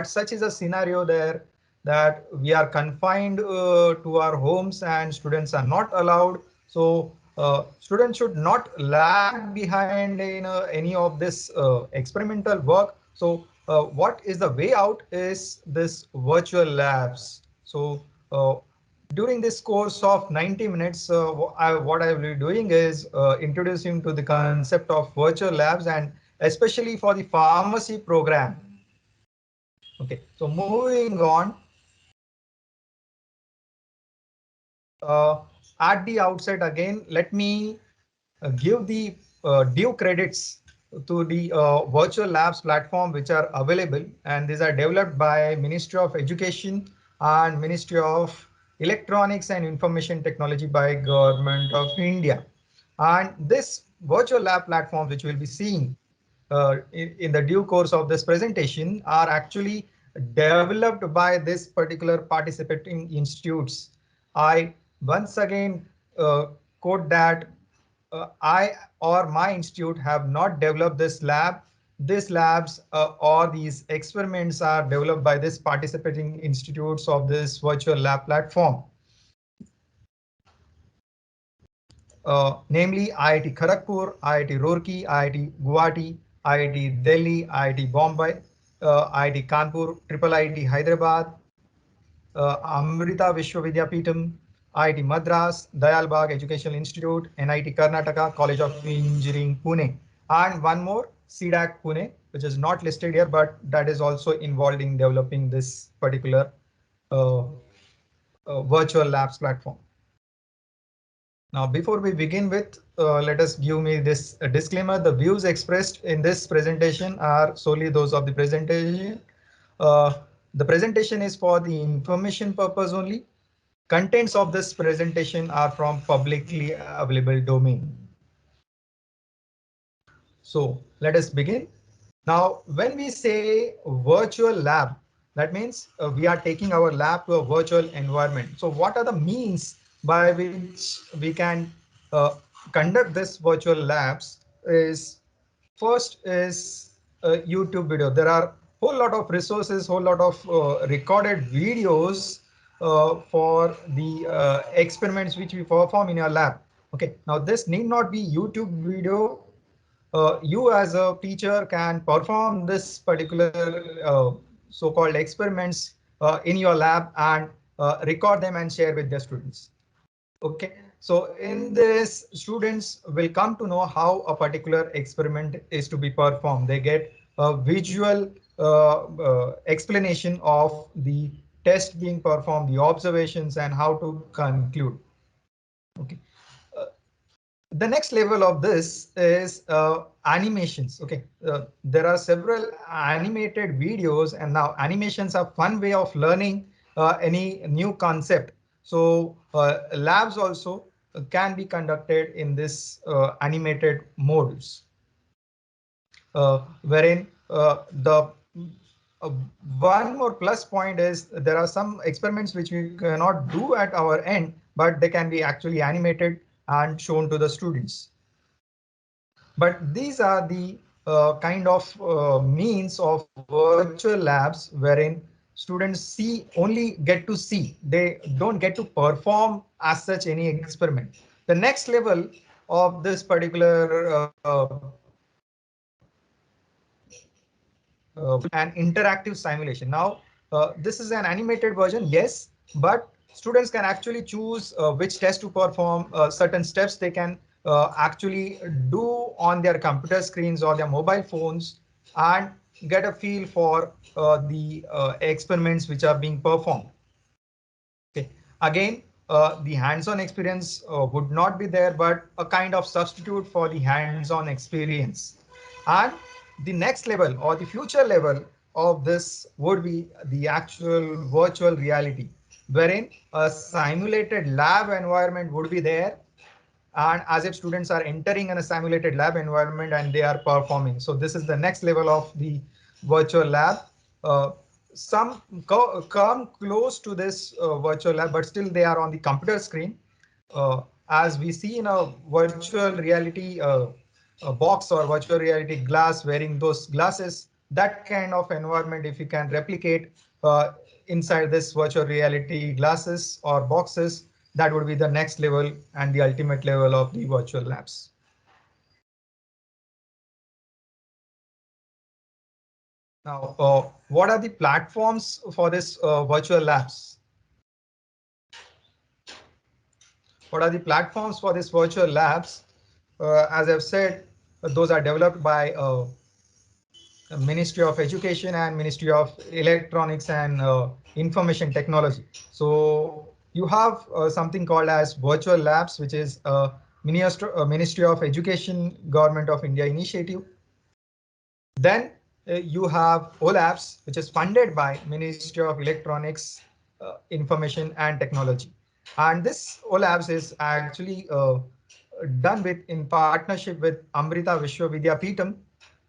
but such is a scenario there that we are confined to our homes and students are not allowed. So students should not lag behind in any of this experimental work. So what is the way out is this virtual labs. So during this course of 90 minutes, what I will be doing is introducing to the concept of virtual labs, and especially for the pharmacy program. Okay, so moving on, at the outset again, let me give the due credits to the virtual labs platform which are available, and these are developed by Ministry of Education and Ministry of Electronics and Information Technology by Government of India. And this virtual lab platform which we'll be seeing in the due course of this presentation are actually developed by this particular participating institutes. I once again quote that I or my institute have not developed this lab. These labs or these experiments are developed by this participating institutes of this virtual lab platform. Namely IIT Kharagpur, IIT Roorkee, IIT Guwahati, IIT Delhi, IIT Bombay, IIT Kanpur, Triple IIT Hyderabad, Amrita Vishwa Vidyapeetham, IIT Madras, Dayal Bagh Educational Institute, NIT Karnataka, College of Engineering Pune, and one more, CDAC Pune, which is not listed here, but that is also involved in developing this particular uh, virtual labs platform. Now, before we begin with, let us give me this disclaimer. The views expressed in this presentation are solely those of the presentation. The presentation is for the information purpose only. Contents of this presentation are from publicly available domain. So let us begin. Now, when we say virtual lab, that means we are taking our lab to a virtual environment. So what are the means by which we can conduct this virtual labs is, first is YouTube video. There are whole lot of resources, whole lot of recorded videos for the experiments which we perform in your lab. Okay, now this need not be YouTube video. You as a teacher can perform this particular so-called experiments in your lab and record them and share with the students. Okay, so in this, students will come to know how a particular experiment is to be performed. They get a visual explanation of the test being performed, the observations, and how to conclude. Okay. The next level of this is animations. Okay, there are several animated videos, and now animations are fun way of learning any new concept. So labs also can be conducted in this animated modes, wherein the uh, one more plus point is there are some experiments which we cannot do at our end, but they can be actually animated and shown to the students. But these are the kind of means of virtual labs wherein students only get to see. They don't get to perform as such any experiment. The next level of this particular an interactive simulation. Now, this is an animated version, yes, but students can actually choose which test to perform. Certain steps they can actually do on their computer screens or their mobile phones and get a feel for the experiments which are being performed. Okay. Again, the hands-on experience would not be there, but a kind of substitute for the hands-on experience. And the next level or the future level of this would be the actual virtual reality, wherein a simulated lab environment would be there. And as if students are entering in a simulated lab environment and they are performing. So this is the next level of the virtual lab. Uh, some come close to this virtual lab, but still they are on the computer screen. As we see in a virtual reality box or virtual reality glass, wearing those glasses, that kind of environment, if you can replicate inside this virtual reality glasses or boxes, that would be the next level and the ultimate level of the virtual labs. Now, what are the platforms for this virtual labs? What are the platforms for this virtual labs? As I've said, those are developed by Ministry of Education and Ministry of Electronics and Information Technology. So you have something called as virtual labs, which is a Ministry of Education Government of India initiative. Then you have OLabs, which is funded by Ministry of Electronics, Information and Technology. And this OLabs is actually done with in partnership with Amrita Vishwa Vidyapeetham.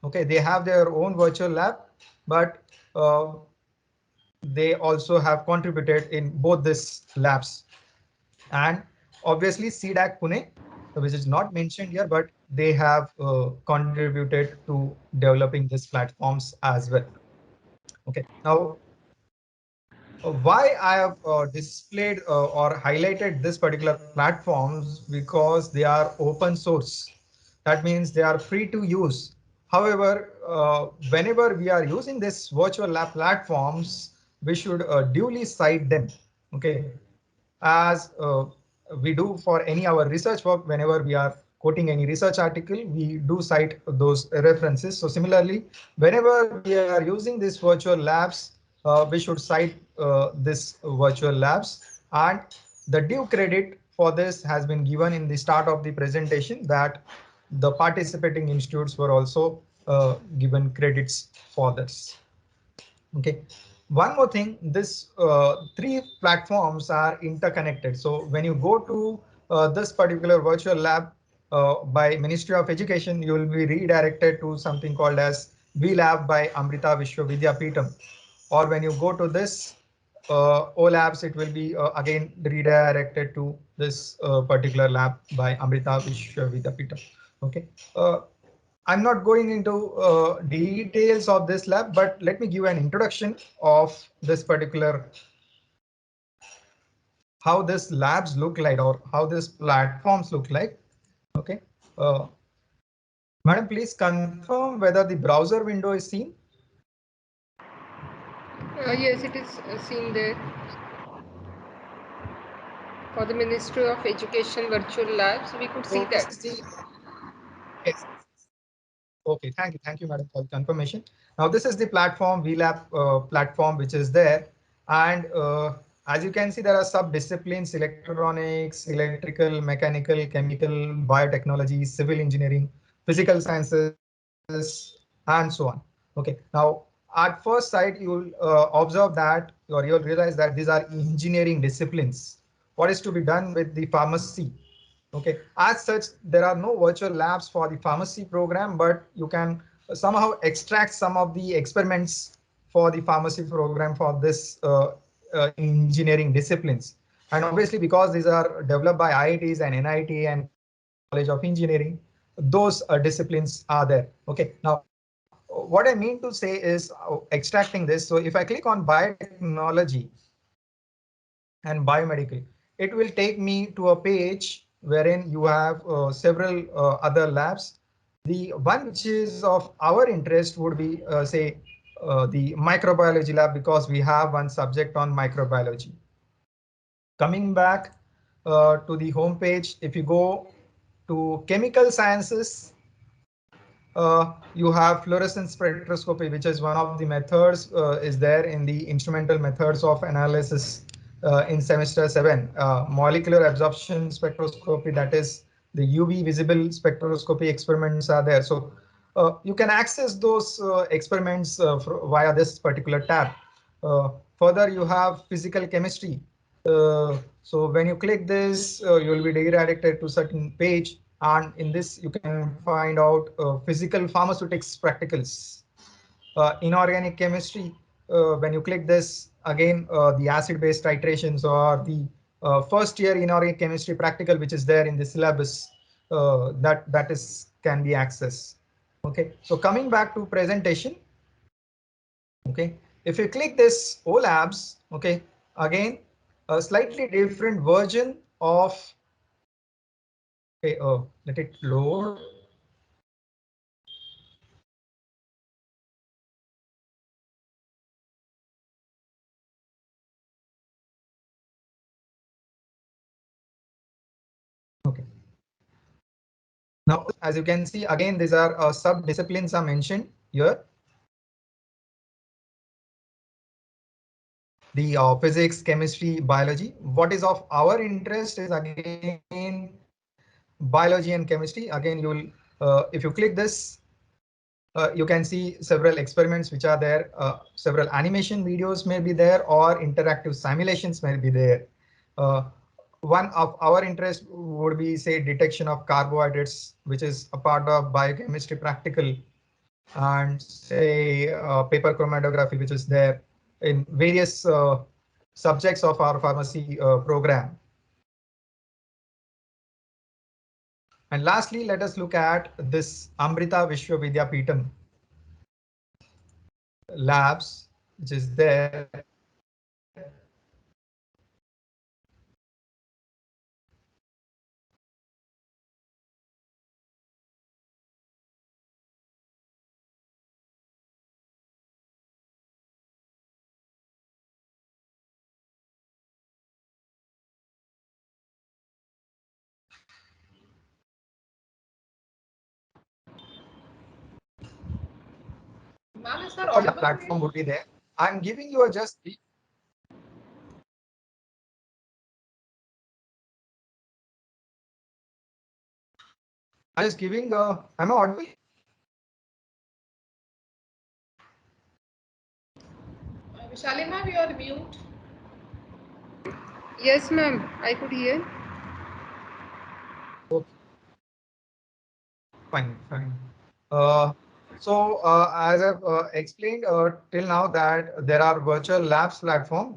Okay, they have their own virtual lab, but they also have contributed in both these labs. And obviously CDAC Pune, which is not mentioned here, but they have contributed to developing these platforms as well. Okay, now why I have displayed or highlighted this particular platforms, because they are open source. That means they are free to use. However, whenever we are using this virtual lab platforms, we should duly cite them. Okay, as we do for any our research work. Whenever we are quoting any research article, we do cite those references. So similarly, whenever we are using these virtual labs, we should cite this virtual labs, and the due credit for this has been given in the start of the presentation, that the participating institutes were also given credits for this. Okay. One more thing, this three platforms are interconnected. So when you go to this particular virtual lab by Ministry of Education, you will be redirected to something called as VLab by Amrita Vishwa Vidyapeetham. Or when you go to this OLabs, it will be again redirected to this particular lab by Amrita Vishwa Vidyapeetham. Okay. I'm not going into details of this lab, but let me give an introduction of this particular, how this labs look like or how this platforms look like. Okay. Madam, please confirm whether the browser window is seen. Yes, it is seen there. For the Ministry of Education virtual labs, we could see So this that. is the, yes. Okay, thank you, madam, for the confirmation. Now this is the platform, VLab platform, which is there. And as you can see, there are sub-disciplines: electronics, electrical, mechanical, chemical, biotechnology, civil engineering, physical sciences, and so on. Okay, now at first sight, you will observe that, or you'll realize that these are engineering disciplines. What is to be done with the pharmacy? Okay, as such, there are no virtual labs for the pharmacy program, but you can somehow extract some of the experiments for the pharmacy program for this engineering disciplines. And obviously, because these are developed by IITs and NIT and College of Engineering, those disciplines are there. Okay, now what I mean to say is extracting this. So if I click on biotechnology and biomedical, it will take me to a page wherein you have several other labs. The one which is of our interest would be, say, the microbiology lab, because we have one subject on microbiology. Coming back to the home page, if you go to chemical sciences, you have fluorescence spectroscopy, which is one of the methods is there in the instrumental methods of analysis in semester 7. Molecular absorption spectroscopy, that is the UV visible spectroscopy experiments are there. So you can access those experiments via this particular tab. Further, you have physical chemistry. So when you click this, you will be redirected to certain page, and in this you can find out physical pharmaceutics practicals. Inorganic chemistry, when you click this, again the acid-base titrations, or the first year inorganic chemistry practical, which is there in the syllabus, that is can be accessed. Okay, so coming back to presentation, Okay, if you click this O Labs, okay, again a slightly different version of, okay, let it load. Okay, now as you can see, again these are sub disciplines are mentioned here. The physics, chemistry, biology. What is of our interest is again biology and chemistry. Again, you will, if you click this, you can see several experiments which are there. Several animation videos may be there, or interactive simulations may be there. Uh, One of our interest would be, say, detection of carbohydrates, which is a part of biochemistry practical, and say paper chromatography, which is there in various subjects of our pharmacy program. And lastly, let us look at this Amrita Vishwa Vidyapeetham labs, which is there. Platform would be there. I'm giving you a just. I'm just giving. Am I audible? Vishali ma'am, you are mute. Yes, ma'am. I could hear. Okay, fine, fine. So as I've explained till now that there are virtual labs platform,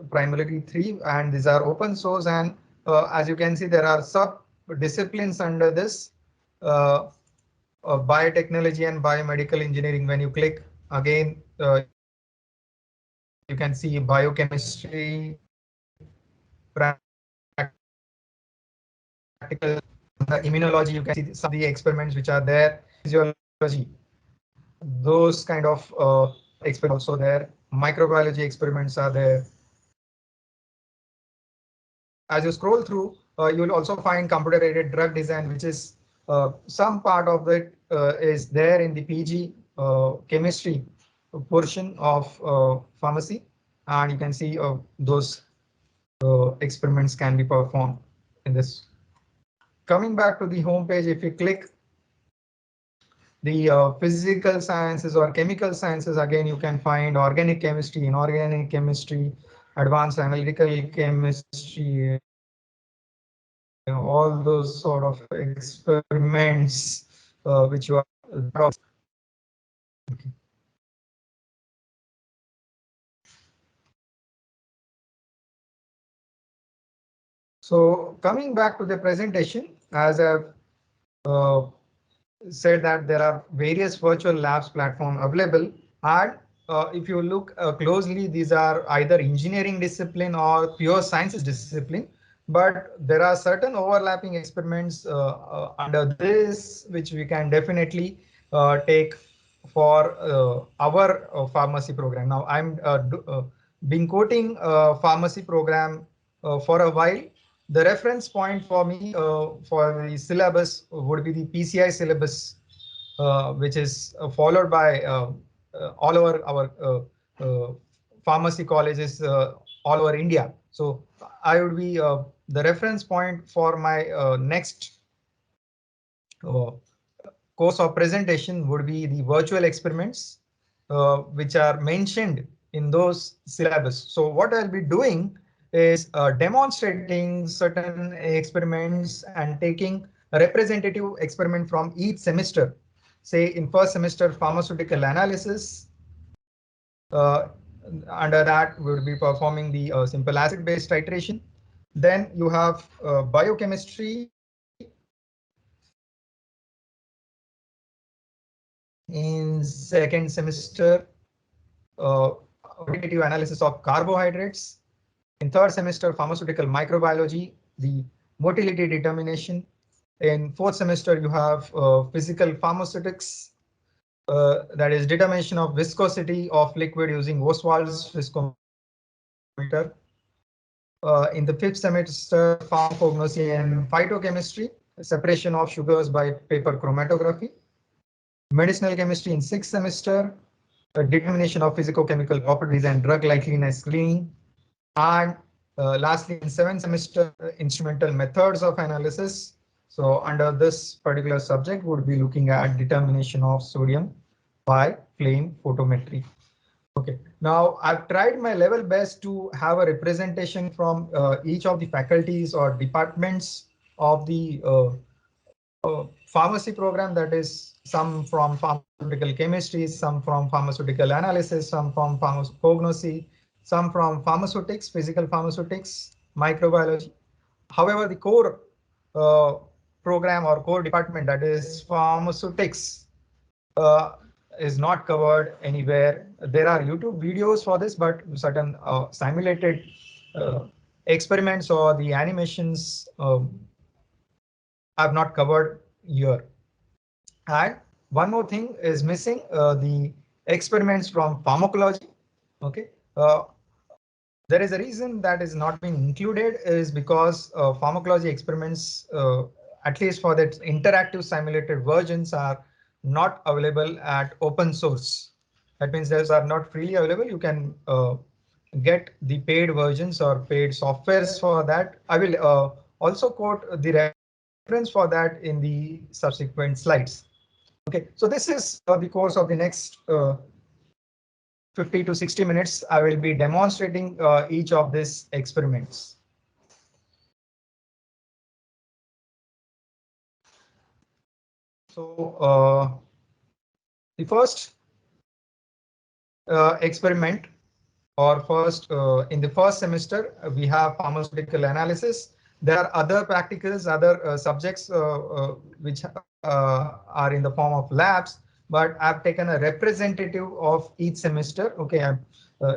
primarily three, and these are open source. And as you can see, there are sub disciplines under this. Uh, Biotechnology and biomedical engineering. When you click again, you can see biochemistry, practical, the immunology. You can see some of the experiments which are there. Physiology, those kind of experiments also there. Microbiology experiments are there. As you scroll through, you will also find computer-aided drug design, which is some part of it is there in the PG chemistry portion of pharmacy, and you can see those experiments can be performed in this. Coming back to the home page, if you click the physical sciences or chemical sciences, again you can find organic chemistry, inorganic chemistry, advanced analytical chemistry, all those sort of experiments which you are part of. Okay. So coming back to the presentation, as I've uh, said that there are various virtual labs platform available, and if you look closely, these are either engineering discipline or pure sciences discipline, but there are certain overlapping experiments under this which we can definitely take for our pharmacy program. Now I'm been quoting pharmacy program for a while. The reference point for me for the syllabus would be the PCI syllabus, which is followed by all over our pharmacy colleges all over India. So I would be the reference point for my next uh, course of presentation would be the virtual experiments, which are mentioned in those syllabus. So what I'll be doing is demonstrating certain experiments and taking a representative experiment from each semester. Say in first semester, pharmaceutical analysis. Uh, Under that, we would be performing the simple acid-base titration. Then you have biochemistry in second semester. quantitative analysis of carbohydrates. In third semester, pharmaceutical microbiology, the motility determination. In fourth semester, you have physical pharmaceutics, that is determination of viscosity of liquid using Ostwald's viscometer. In the fifth semester, pharmacognosy and phytochemistry, separation of sugars by paper chromatography. Medicinal chemistry in sixth semester, determination of physicochemical properties and drug likeliness screening. And lastly, in seventh semester, instrumental methods of analysis. So under this particular subject, would be looking at determination of sodium by flame photometry. Okay, now I've tried my level best to have a representation from each of the faculties or departments of the pharmacy program, that is some from pharmaceutical chemistry, some from pharmaceutical analysis, some from pharmacognosy, some from pharmaceutics, physical pharmaceutics, microbiology. However, the core program or core department, that is pharmaceutics, uh, is not covered anywhere. There are YouTube videos for this, but certain simulated experiments or the animations are not covered here. And one more thing is missing, the experiments from pharmacology. Okay. There is a reason that is not being included is because pharmacology experiments, at least for that interactive simulated versions, are not available at open source. That means those are not freely available. You can get the paid versions or paid softwares for that. I will also quote the reference for that in the subsequent slides. Okay, so this is the course of the next 50 to 60 minutes. I will be demonstrating each of these experiments. So the first experiment, or first in the first semester, we have pharmaceutical analysis. There are other practicals, other subjects which are in the form of labs, but I've taken a representative of each semester. Okay,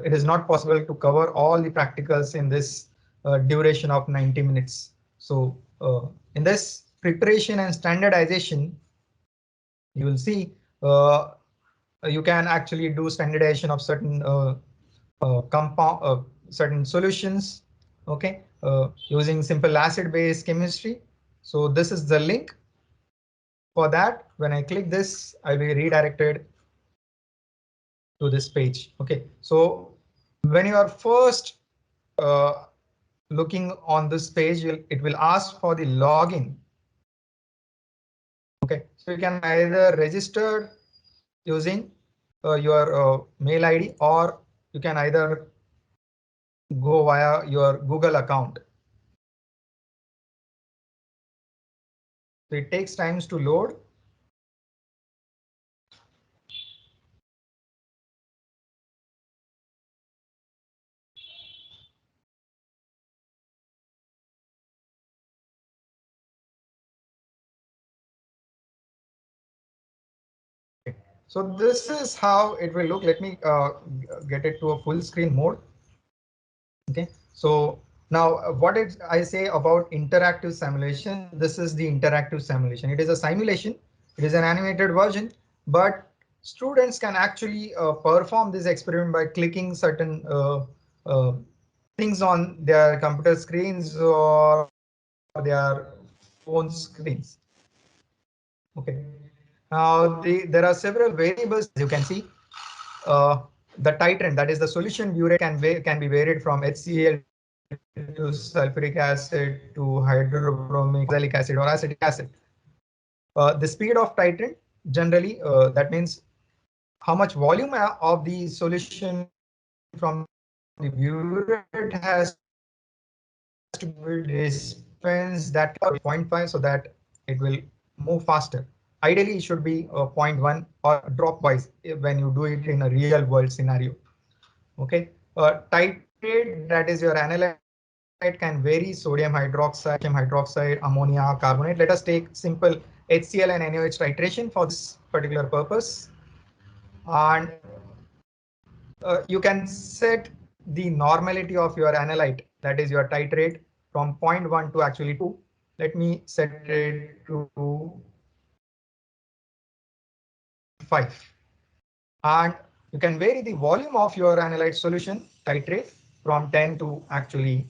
it is not possible to cover all the practicals in this duration of 90 minutes. So in this preparation and standardization, you will see you can actually do standardization of certain compound, certain solutions. Okay, using simple acid-base chemistry. So this is the link for that. When I click this, I'll be redirected to this page. Okay, so when you are first looking on this page, it will ask for the login. Okay, so you can either register using your mail ID, or you can either go via your Google account. So it takes times to load. So this is how it will look. Let me get it to a full screen mode. Okay, so now what did I say about interactive simulation? This is the interactive simulation. It is a simulation. It is an animated version, but students can actually perform this experiment by clicking certain uh, things on their computer screens or their phone screens. Okay. Now there are several variables, as you can see. The titrant, that is the solution burette, can be varied from HCl to sulfuric acid to hydrobromic azelaic acid or acetic acid. The speed of titrant, generally, that means how much volume of the solution from the burette has to be dispensed, that 0.5, so that it will move faster. Ideally, it should be 0.1 or drop-wise when you do it in a real world scenario. Okay, titrate, that is your analyte, can vary: sodium hydroxide, ammonia, carbonate. Let us take simple HCl and NaOH titration for this particular purpose. And You can set the normality of your analyte, that is your titrate, from 0.1 to actually 2. Let me set it to 0.5. And you can vary the volume of your analyte solution titrate from 10 to actually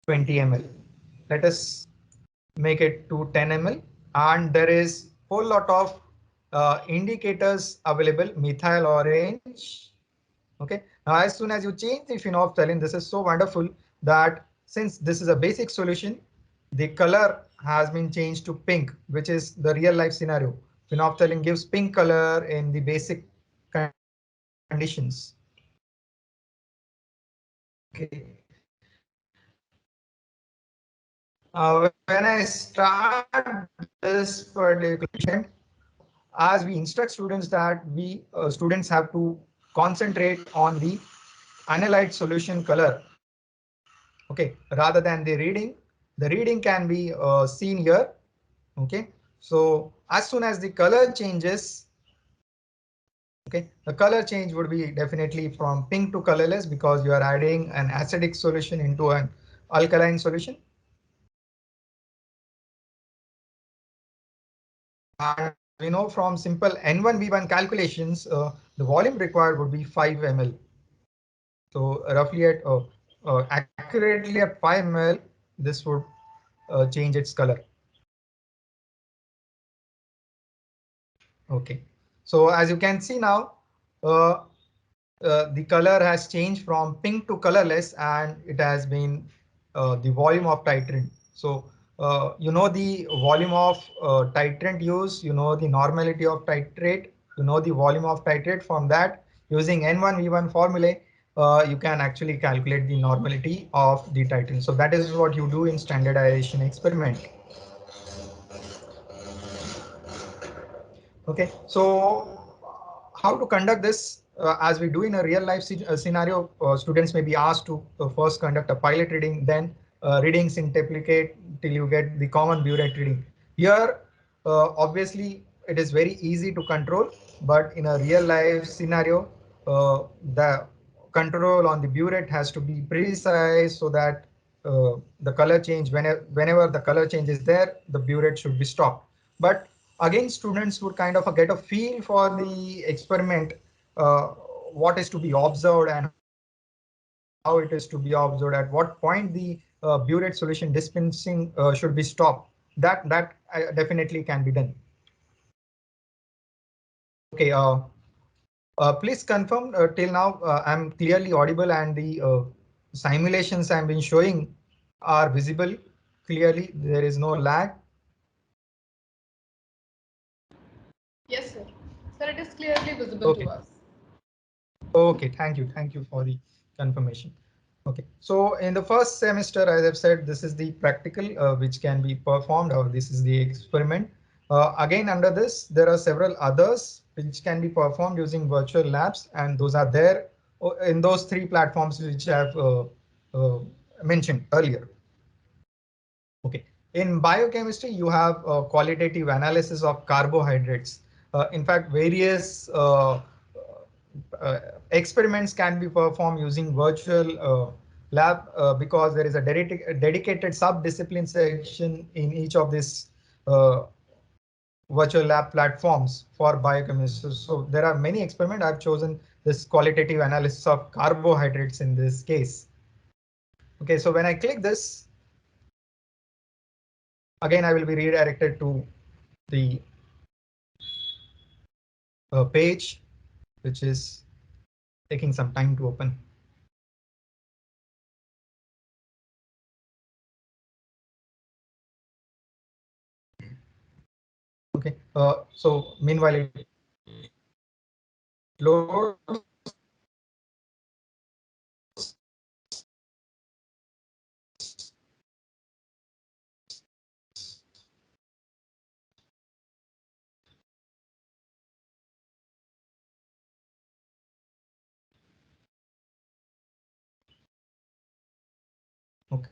20 ml. Let us make it to 10 ml. And there is whole lot of indicators available, methyl orange. Okay, now as soon as you change the phenolphthalein, this is so wonderful that since this is a basic solution, the color has been changed to pink, which is the real life scenario. Phenolphthalein gives pink color in the basic conditions. Okay. When I start this particular patient, as we instruct students that we students have to concentrate on the analyte solution color, okay, rather than the reading. The reading can be seen here. Okay, so as soon as the color changes, okay, the color change would be definitely from pink to colorless because you are adding an acidic solution into an alkaline solution. And we know from simple N1V1 calculations, the volume required would be 5 ml. So roughly at accurately at 5 ml, this would change its color. Okay, so as you can see now, uh, the color has changed from pink to colorless, and it has been the volume of titrant. So you know the volume of titrant used, you know the normality of titrate, you know the volume of titrate. From that, using N1V1 formulae, you can actually calculate the normality of the titrant. So that is what you do in standardization experiment. Okay, so how to conduct this as we do in a real life scenario, students may be asked to first conduct a pilot reading, then readings in duplicate till you get the common burette reading. Here, obviously, it is very easy to control, but in a real life scenario, the control on the burette has to be precise so that the color change, whenever the color change is there, the burette should be stopped. But again, students would kind of get a feel for the experiment, uh, what is to be observed and how it is to be observed, at what point the burette solution dispensing should be stopped. That definitely can be done. Okay, please confirm till now I'm clearly audible and the simulations I'm been showing are visible clearly. There is no lag. Yes, sir. Sir, it is clearly visible to Okay. us. Okay, thank you. Thank you for the confirmation. Okay, so in the first semester, as I've said, this is the practical which can be performed, or this is the experiment. Again, under this, there are several others which can be performed using virtual labs, and those are there in those three platforms which I've uh, mentioned earlier. Okay, in biochemistry, you have qualitative analysis of carbohydrates. In fact, various experiments can be performed using virtual lab because there is a dedicated sub-discipline section in each of these uh, virtual lab platforms for biochemistry. So there are many experiments. I've chosen this qualitative analysis of carbohydrates in this case. Okay, so when I click this, again, I will be redirected to the page, which is taking some time to open. Okay, so meanwhile, it loads. Okay.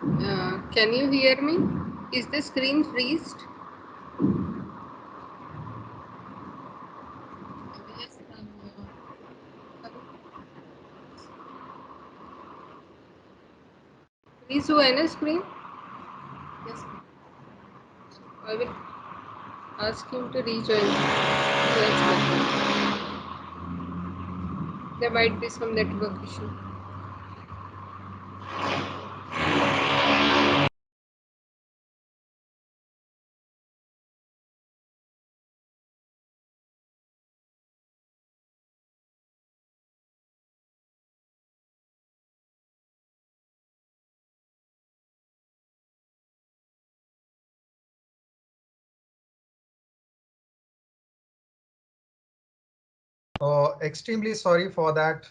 Can you hear me? Is the screen freezed? Yes, Freeze हुआ है ना screen? yes. I will ask him to rejoin. That's better. There might be some network issue. Extremely sorry for that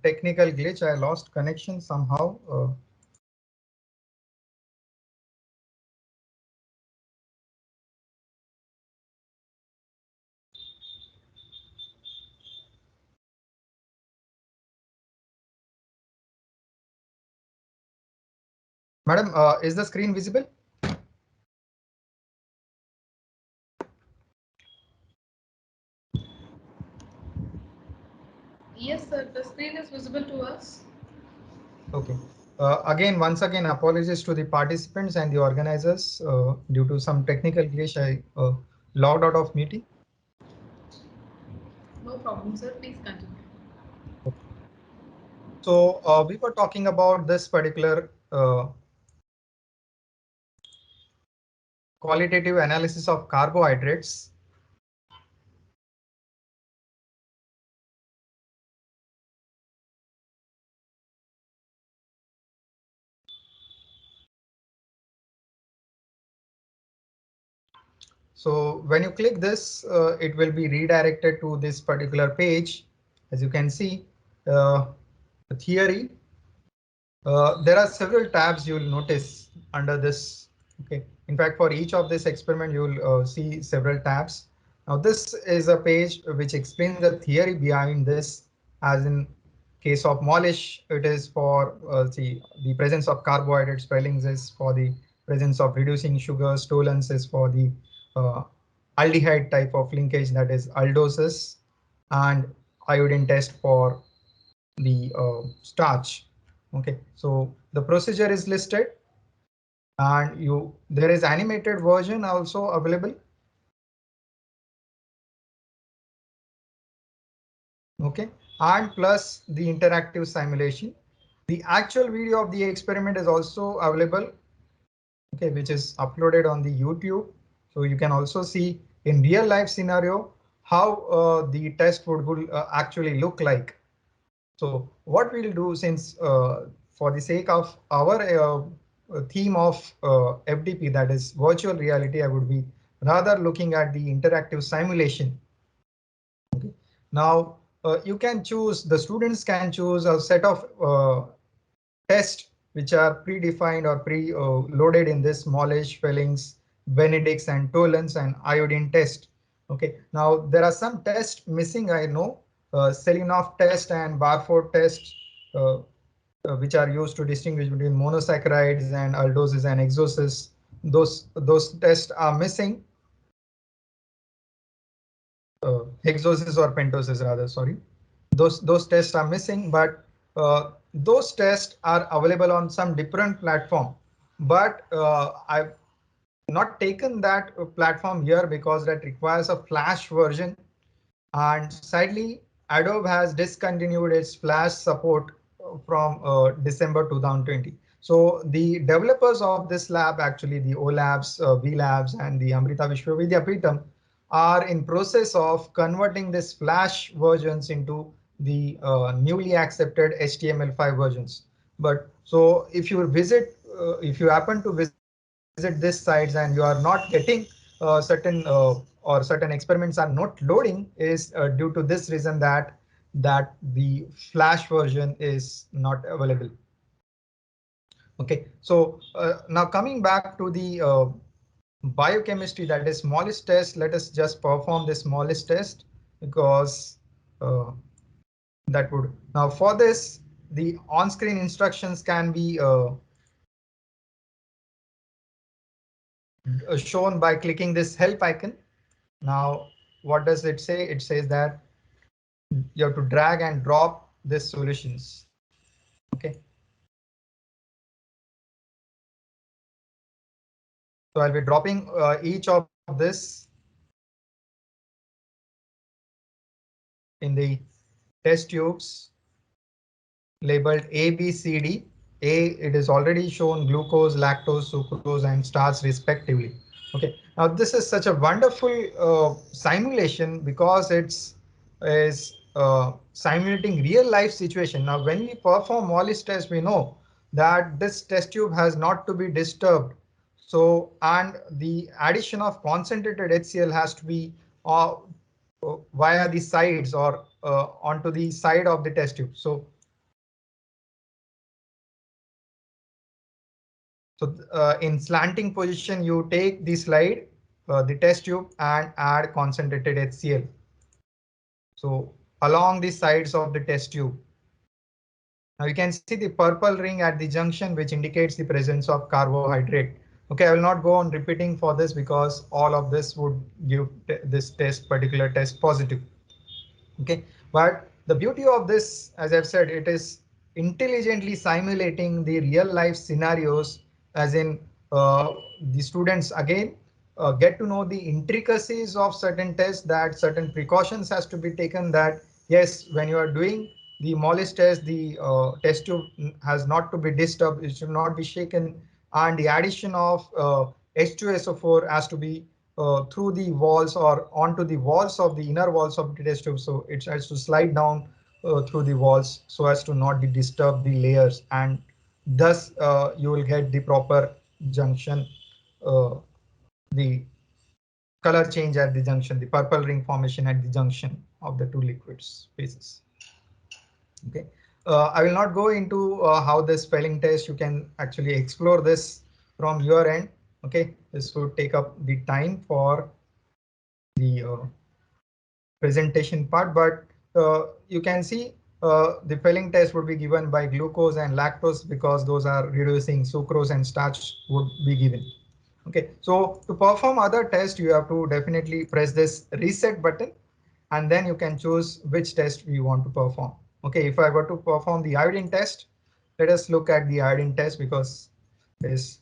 technical glitch. I lost connection somehow. Madam, is the screen visible? Yes, sir. The screen is visible to us. Okay. Once again, apologies to the participants and the organizers. Due to some technical glitch, I logged out of meeting. No problem, sir. Please continue. So we were talking about this particular qualitative analysis of carbohydrates. So when you click this, it will be redirected to this particular page. As you can see, the theory. There are several tabs you will notice under this. Okay. In fact, for each of this experiment, you will see several tabs. Now, this is a page which explains the theory behind this. As in case of Molish, it is for the presence of carbohydrates. Spellings is for the presence of reducing sugar. Stolons is for the uh, aldehyde type of linkage, that is aldoses, and iodine test for the starch. Okay, so the procedure is listed, and there is animated version also available. Okay, and plus the interactive simulation. The actual video of the experiment is also available. Okay, which is uploaded on the YouTube. So you can also see in real life scenario how the test would actually look like. So what we'll do, since for the sake of our theme of FDP, that is virtual reality, I would be rather looking at the interactive simulation. Okay. Now you can choose, the students can choose a set of tests which are predefined or pre-loaded in this Molish, Fellings, Benedict's, and Tollens and iodine test. Okay, now there are some tests missing, I know. Selinoff test and Barford test, uh, which are used to distinguish between monosaccharides and aldoses and exoses. Those tests are missing. Hexoses or pentoses rather, sorry. Those tests are missing, but those tests are available on some different platform. But I've not taken that platform here because that requires a Flash version. And sadly, Adobe has discontinued its Flash support from December 2020. So the developers of this lab, actually the O Labs, V Labs, and the Amrita Vishwa Vidyapeetham, are in process of converting this Flash versions into the newly accepted HTML5 versions. But so if you happen to visit these sites and you are not getting certain experiments are not loading, is due to this reason that the Flash version is not available. Okay, so now coming back to the biochemistry, that is Molish test. Let us just perform this Molish test, because uh, that would, now for this, the on-screen instructions can be shown by clicking this help icon. Now, what does it say? It says that you have to drag and drop these solutions. Okay. So I'll be dropping each of this in the test tubes labeled A, B, C, D. A, it is already shown glucose, lactose, sucrose, and starch respectively. Okay, now this is such a wonderful simulation because it's is simulating real life situation. Now, when we perform Wallis test, we know that this test tube has not to be disturbed. So, and the addition of concentrated HCl has to be via the sides or onto the side of the test tube. So in slanting position, you take the slide, the test tube, and add concentrated HCl. So along the sides of the test tube. Now you can see the purple ring at the junction, which indicates the presence of carbohydrate. Okay, I will not go on repeating for this because all of this would give this particular test positive. Okay, but the beauty of this, as I've said, it is intelligently simulating the real life scenarios, as in the students again get to know the intricacies of certain tests, that certain precautions has to be taken, that yes, when you are doing the Mollis test, the test tube has not to be disturbed, it should not be shaken, and the addition of H2SO4 has to be through the walls or onto the walls of the inner walls of the test tube. So it has to slide down through the walls so as to not disturb the layers, and thus you will get the proper junction, uh, the color change at the junction, the purple ring formation at the junction of the two liquid spaces. Okay, I will not go into how the spelling test, you can actually explore this from your end. Okay, this would take up the time for the presentation part, but you can see the filling test would be given by glucose and lactose because those are reducing sucrose and starch would be given. Okay, so to perform other tests, you have to definitely press this reset button, and then you can choose which test you want to perform. Okay, if I were to perform the iodine test, let us look at the iodine test because there's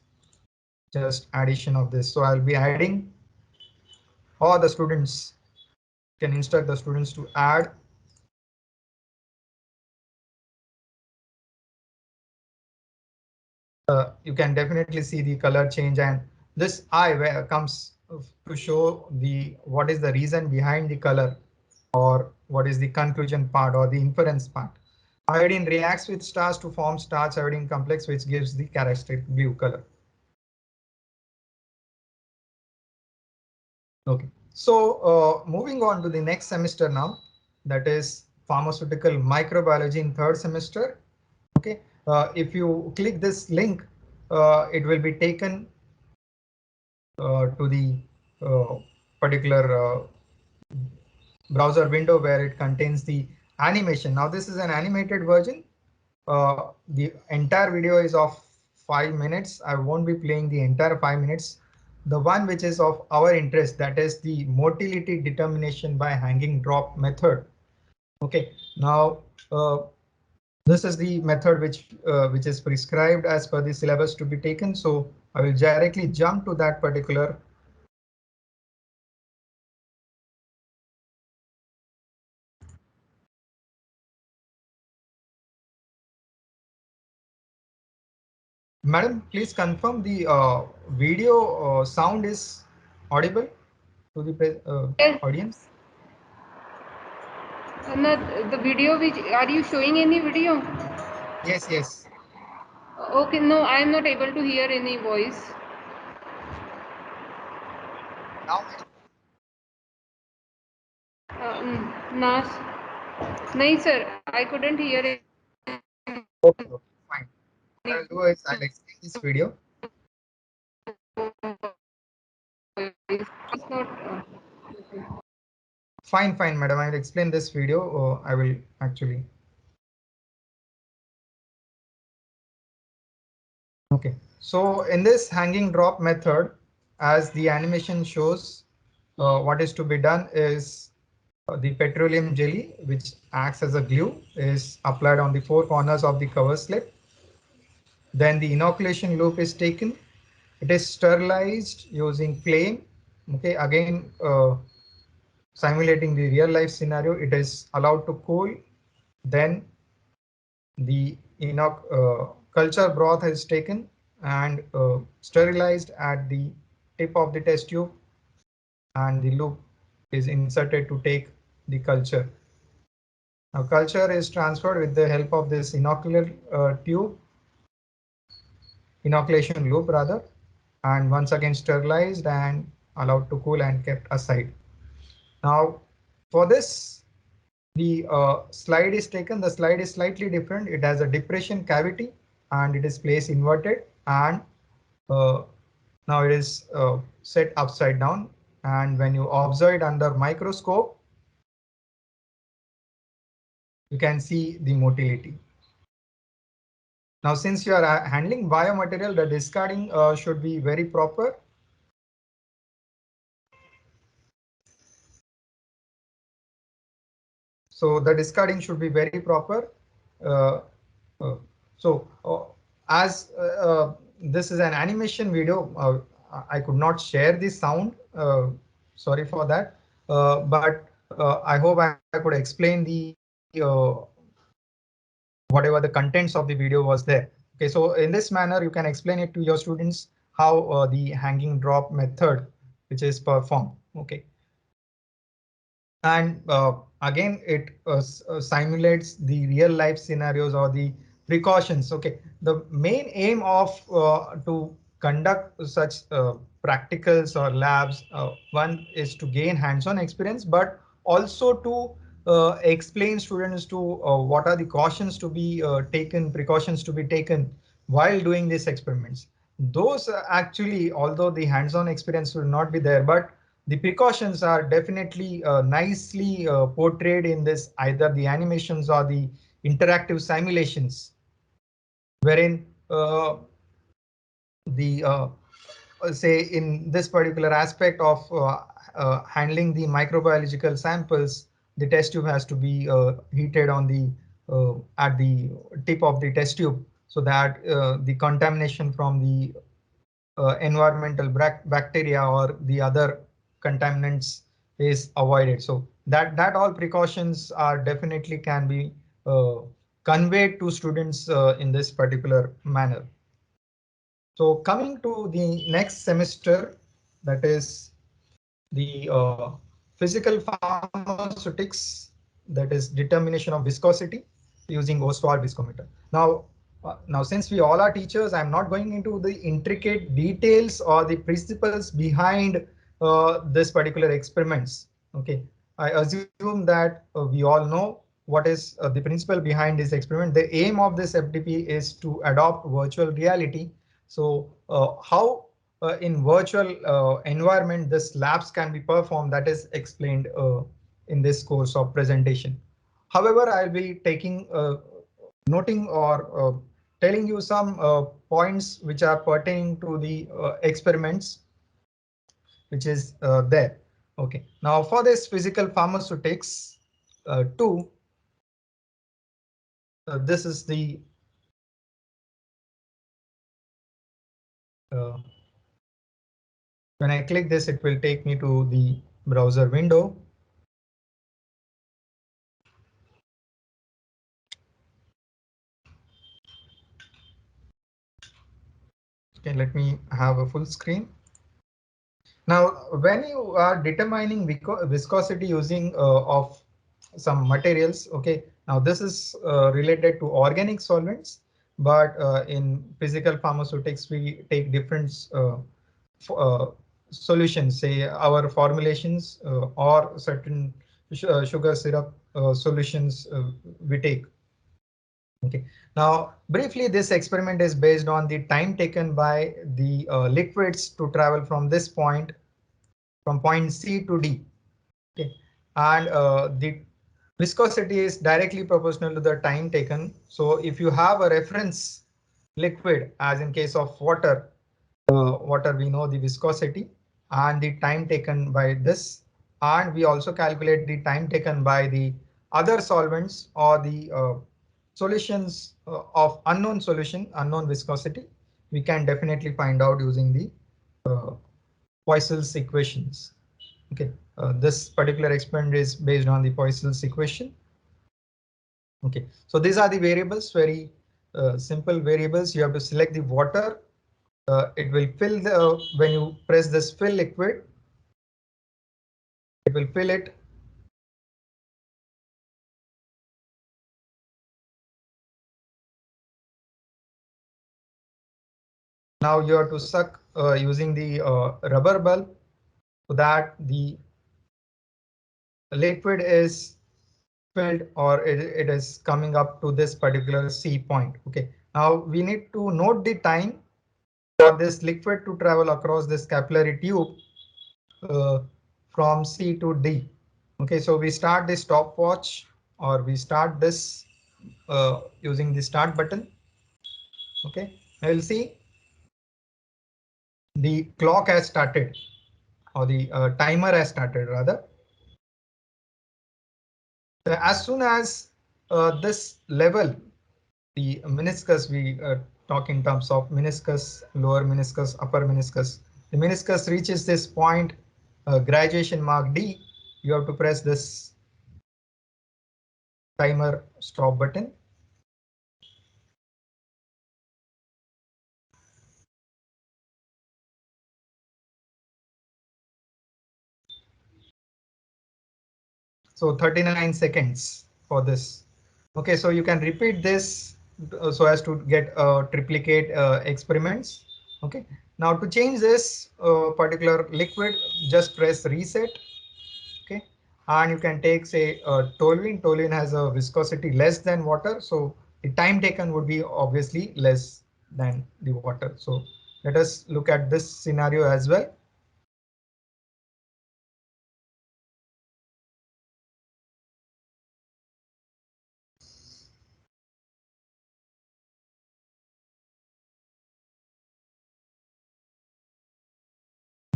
just addition of this. So I'll be adding, or the students can instruct the students to add. You can definitely see the color change, and this I where comes to show the what is the reason behind the color, or what is the conclusion part or the inference part. Iodine reacts with starch to form starch iodine complex, which gives the characteristic blue color. Okay, so moving on to the next semester now, that is pharmaceutical microbiology in third semester. Okay, if you click this link, it will be taken to the uh, particular browser window where it contains the animation. Now this is an animated version. The entire video is of 5 minutes. I won't be playing the entire 5 minutes. The one which is of our interest, that is the motility determination by hanging drop method. Okay, now this is the method which is prescribed as per the syllabus to be taken. So I will directly jump to that particular. Madam, please confirm the video sound is audible to the Yes. audience. No, the video which are you showing any video? Yes, yes. Okay, no, I am not able to hear any voice. Now, Nas, nahi sir, I couldn't hear it. okay, okay, fine. What I'll do is I'll explain this video. It's not. Fine, fine, madam. I'll explain this video. I will actually. Okay. So in this hanging drop method, as the animation shows, what is to be done is the petroleum jelly, which acts as a glue, is applied on the four corners of the cover slip. Then the inoculation loop is taken. It is sterilized using flame. Okay, again, simulating the real life scenario, it is allowed to cool. Then the culture broth is taken and sterilized at the tip of the test tube, and the loop is inserted to take the culture. Now culture is transferred with the help of this inoculation loop rather, and once again sterilized and allowed to cool and kept aside. Now for this, the slide is taken. The slide is slightly different. It has a depression cavity and it is placed inverted, and uh, now it is set upside down. And when you observe it under microscope, you can see the motility. Now, since you are handling biomaterial, the discarding should be very proper. So the discarding should be very proper. Uh, uh, so as this is an animation video, I could not share the sound. Sorry for that. But I hope I could explain the whatever the contents of the video was there. Okay, so in this manner, you can explain it to your students how the hanging drop method, which is performed. Okay. And again, it simulates the real life scenarios or the precautions. Okay, the main aim of to conduct such practicals or labs, one is to gain hands-on experience, but also to explain students to what are the cautions to be taken, precautions to be taken while doing these experiments. Those actually, although the hands-on experience will not be there, but the precautions are definitely nicely portrayed in this, either the animations or the interactive simulations, wherein the say in this particular aspect of handling the microbiological samples, the test tube has to be heated on the at the tip of the test tube, so that the contamination from the environmental bacteria or the other contaminants is avoided. So that all precautions are definitely can be conveyed to students in this particular manner. So coming to the next semester, that is the physical pharmaceutics, that is determination of viscosity using Ostwald viscometer. Now, since we all are teachers, I'm not going into the intricate details or the principles behind this particular experiments. Okay, I assume that we all know what is the principle behind this experiment. The aim of this FDP is to adopt virtual reality. So how in virtual environment this labs can be performed, that is explained in this course of presentation. However, I'll be taking noting or telling you some points which are pertaining to the experiments which is there. Okay, now for this physical pharmaceutics 2, this is the when I click this, it will take me to the browser window. Okay, let me have a full screen. Now, when you are determining viscosity using of some materials, okay, now this is related to organic solvents, but in physical pharmaceutics, we take different uh, solutions, say our formulations or certain sugar syrup solutions we take. Okay, now briefly, this experiment is based on the time taken by the liquids to travel from this point, from point C to D. Okay, and the viscosity is directly proportional to the time taken. So if you have a reference liquid, as in case of water, water, we know the viscosity and the time taken by this, and we also calculate the time taken by the other solvents or the solutions of unknown solution, unknown viscosity. We can definitely find out using the Poiseuille's equations. Okay, this particular experiment is based on the Poiseuille's equation. Okay, so these are the variables, very simple variables. You have to select the water. It will fill the, when you press this fill liquid, it will fill it. Now you have to suck using the rubber bulb so that the liquid is filled, or it is coming up to this particular C point. Okay, now we need to note the time for this liquid to travel across this capillary tube uh, from C to D. Okay, so we start the stopwatch, or we start this using the start button. Okay, I will see the clock has started, or the timer has started rather. As soon as this level, the meniscus, we talk in terms of meniscus, lower meniscus, upper meniscus. The meniscus reaches this point, graduation mark D, you have to press this timer stop button. So 39 seconds for this. Okay, so you can repeat this so as to get triplicate experiments. Okay, now to change this particular liquid, just press reset. Okay, and you can take, say, toluene. Toluene has a viscosity less than water, so the time taken would be obviously less than the water. So let us look at this scenario as well.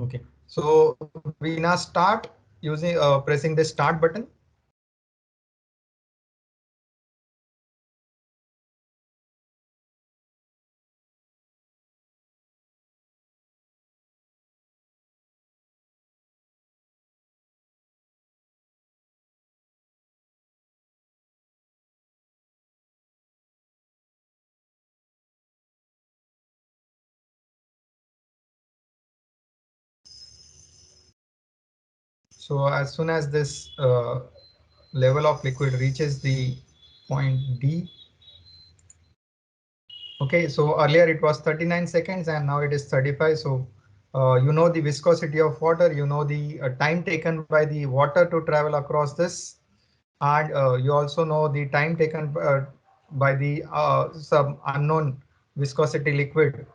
Okay, so we now start using pressing the start button. So as soon as this level of liquid reaches the point D. Okay, so earlier it was 39 seconds and now it is 35. So you know the viscosity of water, you know the time taken by the water to travel across this, and you also know the time taken by the some unknown viscosity liquid.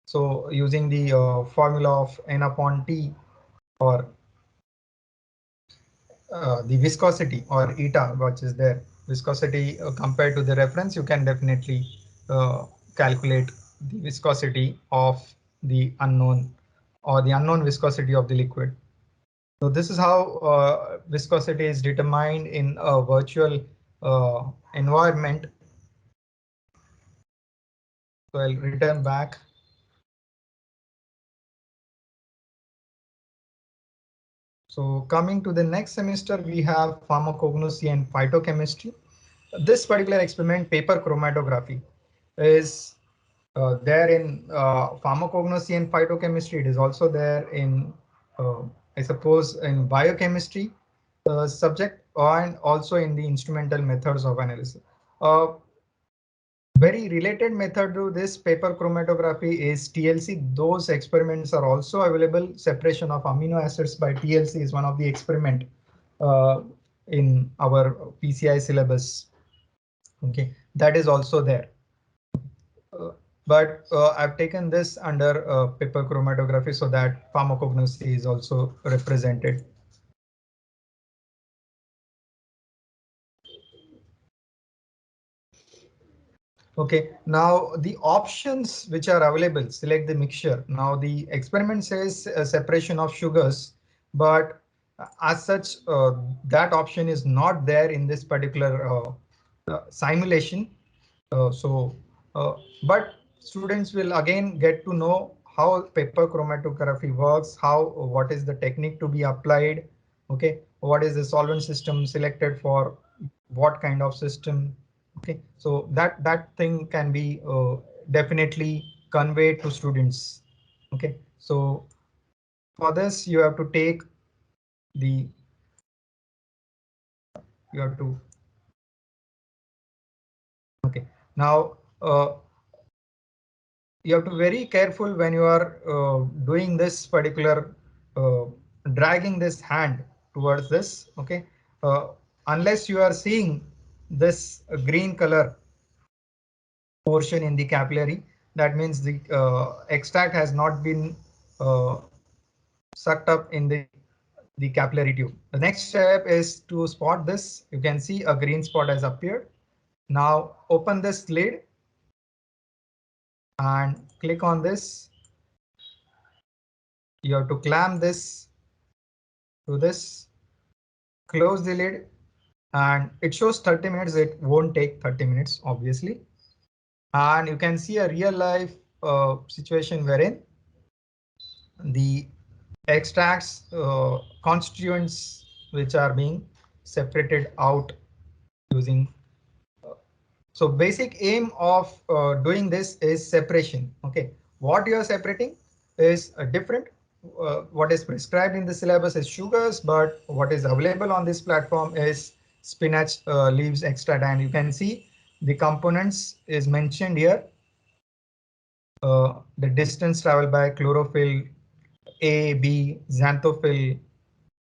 So using the formula of N upon T, or the viscosity, or eta, which is there, viscosity compared to the reference, you can definitely calculate the viscosity of the unknown, or the unknown viscosity of the liquid. So this is how viscosity is determined in a virtual environment. So I'll return back. So coming to the next semester, we have pharmacognosy and phytochemistry. This particular experiment, paper chromatography, is there in pharmacognosy and phytochemistry. It is also there in, I suppose, in biochemistry subject, and also in the instrumental methods of analysis. Very related method to this paper chromatography is TLC. Those experiments are also available. Separation of amino acids by TLC is one of the experiment in our PCI syllabus. Okay, that is also there. But I've taken this under paper chromatography so that pharmacognosy is also represented. Okay, now the options which are available, select the mixture. Now the experiment says separation of sugars, but as such, that option is not there in this particular simulation. So, but students will again get to know how paper chromatography works, what is the technique to be applied, okay, what is the solvent system selected for what kind of system, okay. So that thing can be definitely conveyed to students, okay. So for this you have to take the you have to okay now. You have to very careful when you are doing this particular uh, dragging this hand towards this, okay. Unless you are seeing this green color portion in the capillary, that means the extract has not been uh, sucked up in the capillary tube. The next step is to spot this. You can see a green spot has appeared. Now open this lid and click on this. You have to clamp this to this, close the lid, and it shows 30 minutes. It won't take 30 minutes, obviously. And you can see a real life situation wherein the extracts constituents which are being separated out using. So basic aim of doing this is separation. Okay, what you are separating is different. What is prescribed in the syllabus is sugars, but what is available on this platform is spinach leaves extract, and you can see the components is mentioned here. The distance traveled by chlorophyll, A, B, xanthophyll,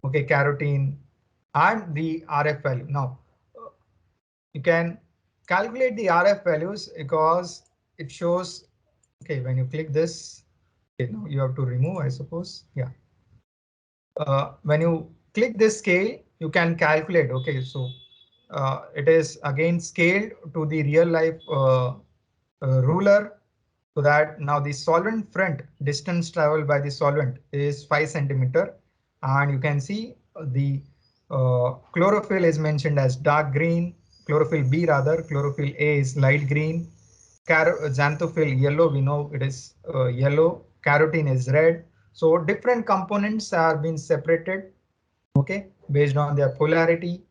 okay, carotene, and the RF value. Now, you can calculate the RF values because it shows, okay, when you click this, okay, now you have to remove, I suppose. Yeah. When you click this scale, you can calculate. Okay, so it is again scaled to the real life ruler, so that now the solvent front distance traveled by the solvent is 5 centimeter, and you can see the chlorophyll is mentioned as dark green, chlorophyll B rather, chlorophyll A is light green, xanthophyll yellow, we know it is yellow, carotene is red. So different components are being separated, okay, based on their polarity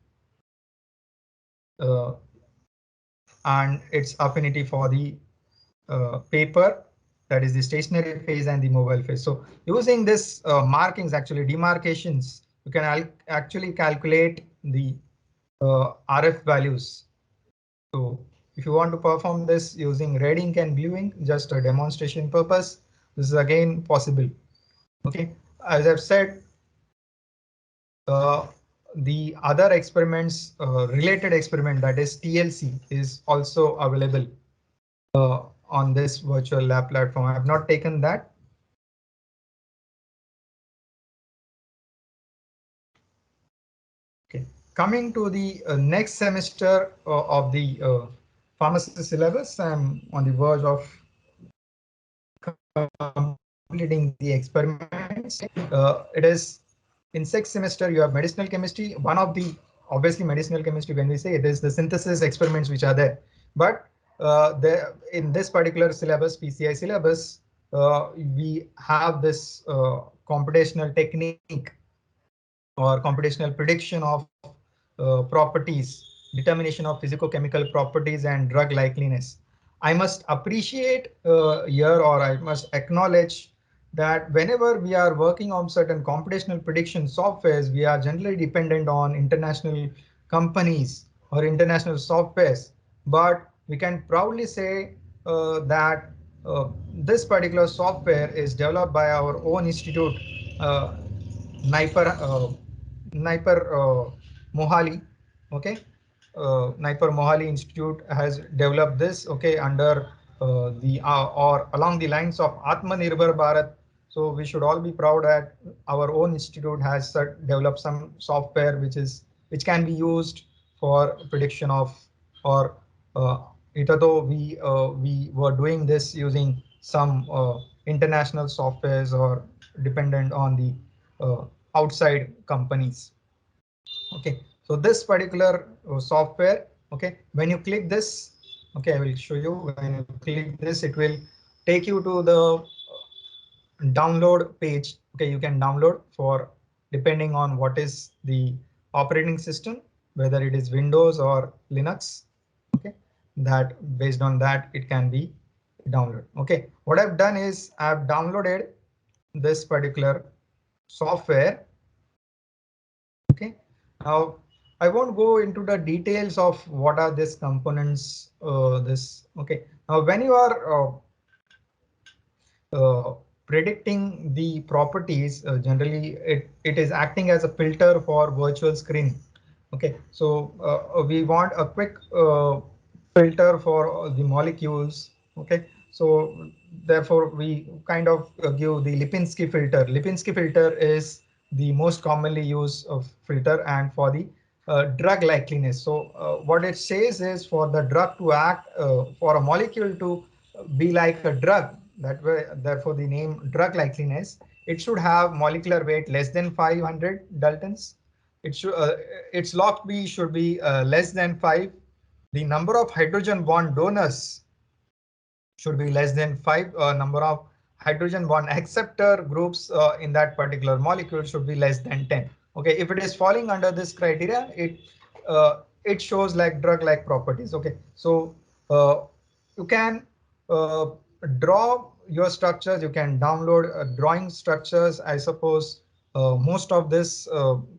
uh, and its affinity for the paper, that is the stationary phase and the mobile phase. So using this markings, actually demarcations, you can actually calculate the RF values. So if you want to perform this using red ink and blue ink, just a demonstration purpose, this is again possible. Okay, as I've said, uh, the other experiments, related experiment, that is TLC, is also available on this virtual lab platform. I have not taken that. Okay, coming to the next semester of the pharmacy syllabus, I'm on the verge of completing the experiments. It is in sixth semester, you have medicinal chemistry. One of the, obviously medicinal chemistry, when we say it is the synthesis experiments which are there. But in this particular syllabus, PCI syllabus, we have this computational technique or computational prediction of properties, determination of physicochemical properties and drug likeliness. I must appreciate here, or I must acknowledge that whenever we are working on certain computational prediction softwares, we are generally dependent on international companies or international softwares. But we can proudly say that this particular software is developed by our own institute, uh, Naipar, Naipar Mohali, okay. Naipar Mohali Institute has developed this, okay, under the or along the lines of Atmanirbhar Bharat. So we should all be proud that our own institute has developed some software which can be used for prediction of or Even though we were doing this using some international softwares or dependent on the outside companies. Okay, so this particular software, okay, when you click this, okay, I will show you. When you click this, it will take you to the download page. Okay, you can download for depending on what is the operating system, whether it is Windows or Linux. Okay, that based on that it can be downloaded. Okay, what I've done is I've downloaded this particular software. Okay, now I won't go into the details of what are these components. Okay, now when you are predicting the properties, generally it is acting as a filter for virtual screening. Okay, so we want a quick filter for the molecules. Okay, so therefore we kind of give the Lipinski filter. Lipinski filter is the most commonly used of filter and for the drug likeliness. So what it says is for the drug to act, for a molecule to be like a drug, that way, therefore the name drug likeliness, it should have molecular weight less than 500 Daltons. It should, its log P should be less than 5. The number of hydrogen bond donors should be less than 5. Number of hydrogen bond acceptor groups in that particular molecule should be less than 10. Okay, if it is falling under this criteria, it shows like drug-like properties. Okay, so you can uh, draw your structures. You can download drawing structures. I suppose most of this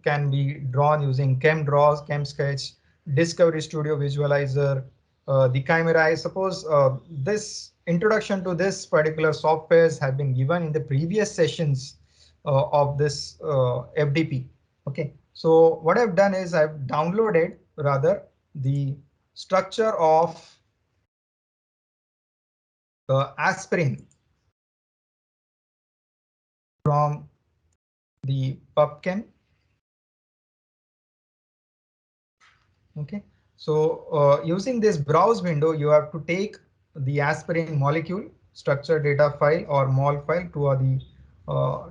can be drawn using ChemDraw, ChemSketch, Discovery Studio Visualizer, the Chimera. I suppose this introduction to this particular softwares have been given in the previous sessions of this FDP. Okay, so what I've done is I've downloaded rather the structure of aspirin from the PubChem. Okay, so using this browse window, you have to take the aspirin molecule structure data file or mol file to the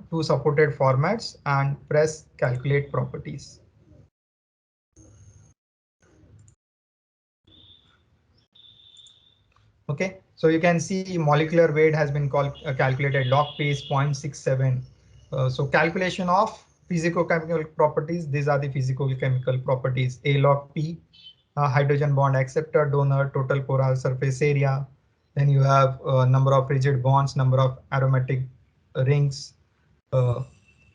two supported formats and press calculate properties. Okay, so you can see molecular weight has been calculated, log P is 0.67. So calculation of physicochemical properties, these are the physicochemical properties: A log P, hydrogen bond acceptor, donor, total polar surface area. Then you have number of rigid bonds, number of aromatic rings, uh,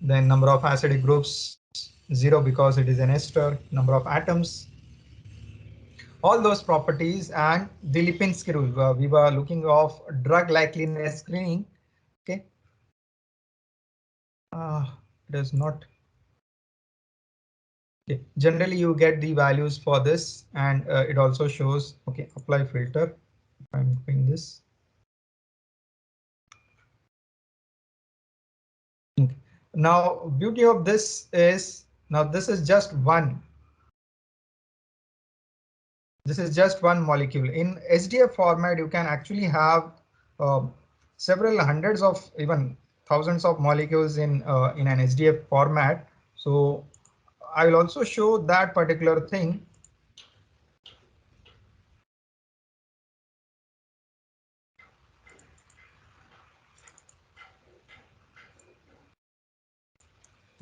then number of acidic groups, 0 because it is an ester, number of atoms, all those properties, and the Lipinski rule. We were looking of drug likeliness screening. Okay, it is not. Okay. Generally, you get the values for this, and it also shows. Okay, apply filter. I'm doing this. Okay. Now, beauty of this is now this is just one. This is just one molecule. In SDF format, you can actually have uh, several hundreds of even thousands of molecules in an SDF format. So I will also show that particular thing.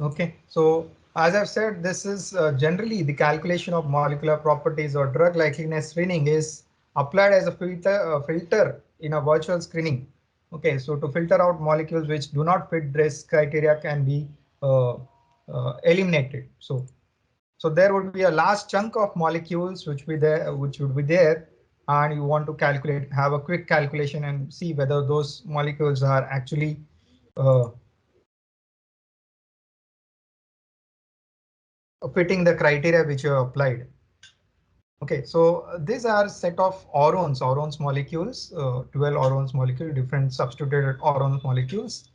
Okay, so as I've said, this is generally the calculation of molecular properties or drug likeliness screening is applied as a filter in a virtual screening. Okay, so to filter out molecules which do not fit this criteria can be eliminated. So there would be a large chunk of molecules which would be there, and you want to calculate, have a quick calculation and see whether those molecules are actually uh, fitting the criteria which you have applied. Okay, so these are set of Orons molecules, 12 Orons molecule, different substituted Orons molecules,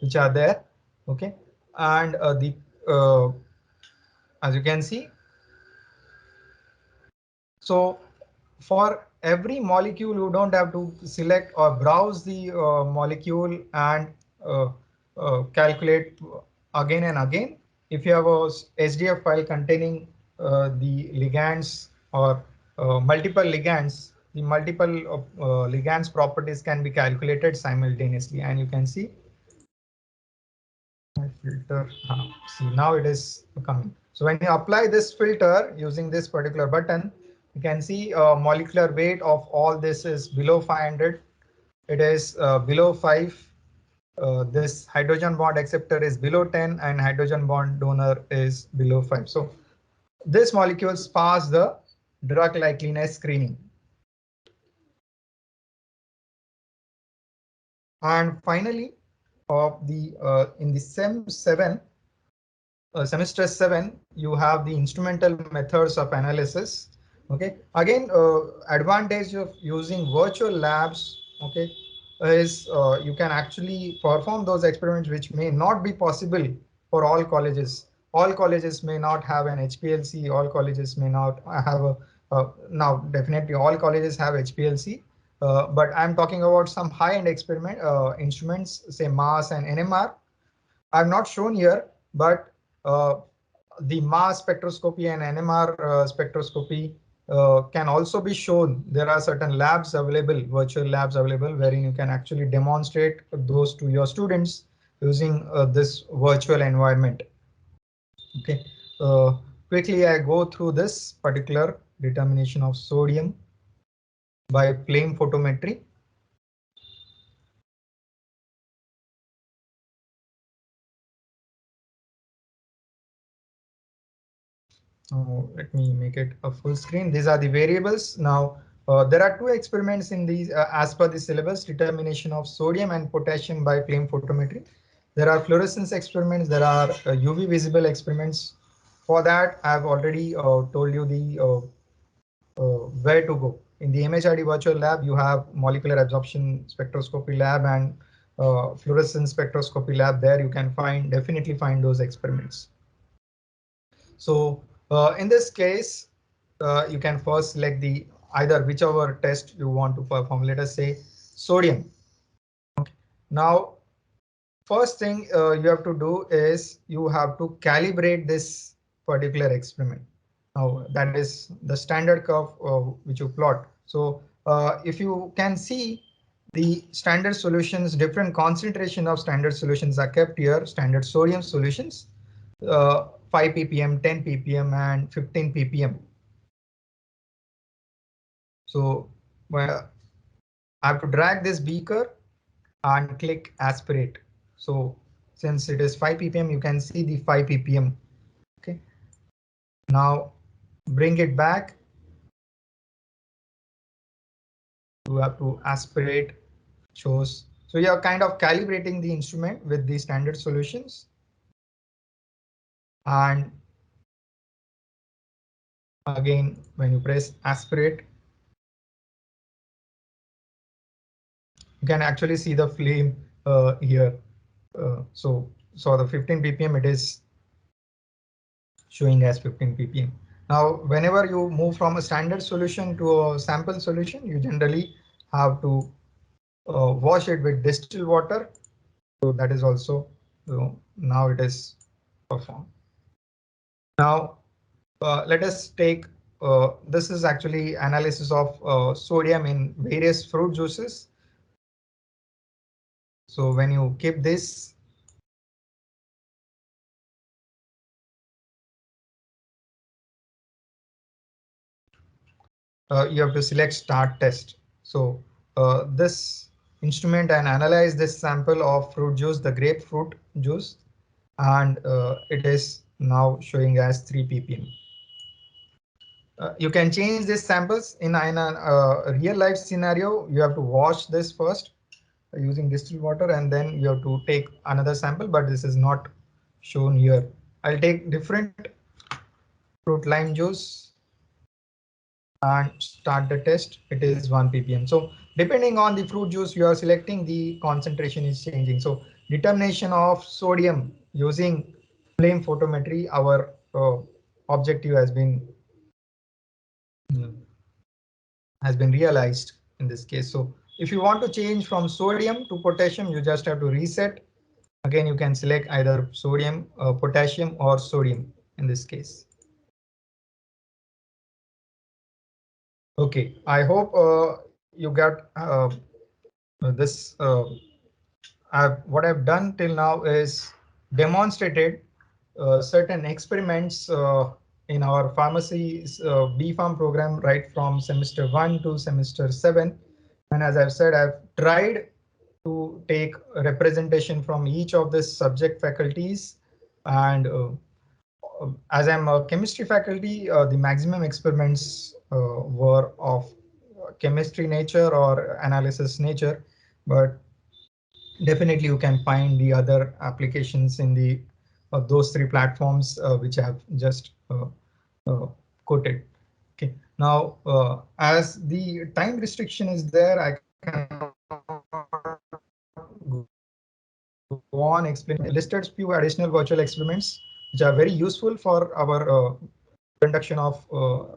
which are there. Okay, and uh, as you can see, so for every molecule you don't have to select or browse the molecule and calculate again and again. If you have a SDF file containing the ligands or multiple ligands, the multiple ligands properties can be calculated simultaneously, and you can see my filter. See, now it is coming. So when you apply this filter using this particular button, you can see molecular weight of all this is below 500. It is below 5. This hydrogen bond acceptor is below 10 and hydrogen bond donor is below 5. So this molecules pass the drug likeliness screening. And finally, of the in the SEM 7, semester 7, you have the instrumental methods of analysis. Okay, again, advantage of using virtual labs, okay, is you can actually perform those experiments which may not be possible for all colleges. All colleges may not have an HPLC. All colleges may not have a now definitely all colleges have HPLC, but I'm talking about some high-end experiment instruments, say MAS and NMR. I've not shown here, but uh, the mass spectroscopy and NMR spectroscopy can also be shown. There are certain labs available, virtual labs available, wherein you can actually demonstrate those to your students using this virtual environment. Okay, quickly I go through this particular determination of sodium by flame photometry. Let me make it a full screen. These are the variables. Now, there are two experiments in these as per the syllabus: determination of sodium and potassium by flame photometry. There are fluorescence experiments. There are UV visible experiments. For that, I've already told you the where to go. In the MHRD virtual lab, you have molecular absorption spectroscopy lab and fluorescence spectroscopy lab. There you can definitely find those experiments. So in this case, you can first select the either whichever test you want to perform. Let us say sodium. Okay. Now, first thing you have to do is you have to calibrate this particular experiment. Now, that is the standard curve which you plot. So if you can see the standard solutions, different concentration of standard solutions are kept here. Standard sodium solutions, 5 ppm, 10 ppm, and 15 ppm. So I have to drag this beaker and click aspirate. So since it is 5 ppm, you can see the 5 ppm. Okay. Now bring it back. You have to aspirate, shows. So you are kind of calibrating the instrument with the standard solutions. And again, when you press aspirate, you can actually see the flame here. So the 15 ppm, it is showing as 15 ppm. Now, whenever you move from a standard solution to a sample solution, you generally have to wash it with distilled water. So that is also, now it is performed. Now, let us take, this is actually analysis of sodium in various fruit juices. So when you keep this, you have to select start test. So this instrument and analyze this sample of fruit juice, the grapefruit juice, and it is now showing as 3 ppm. You can change these samples in a real life scenario. You have to wash this first using distilled water, and then you have to take another sample, but this is not shown here. I'll take different fruit lime juice and start the test. It is 1 ppm. So depending on the fruit juice you are selecting, the concentration is changing. So determination of sodium using flame photometry, our objective has been has been realized in this case. So if you want to change from sodium to potassium, you just have to reset. Again, you can select either sodium, potassium, or sodium in this case. Okay, I hope you got this. What I've done till now is demonstrated certain experiments in our pharmacy B Farm program right from semester 1 to semester 7. And as I've said, I've tried to take a representation from each of the subject faculties. And as I'm a chemistry faculty, the maximum experiments were of chemistry nature or analysis nature, but definitely you can find the other applications in the those three platforms which I have just uh, quoted. Okay, now as the time restriction is there, I cannot go on explaining. Listed few additional virtual experiments which are very useful for our conduction of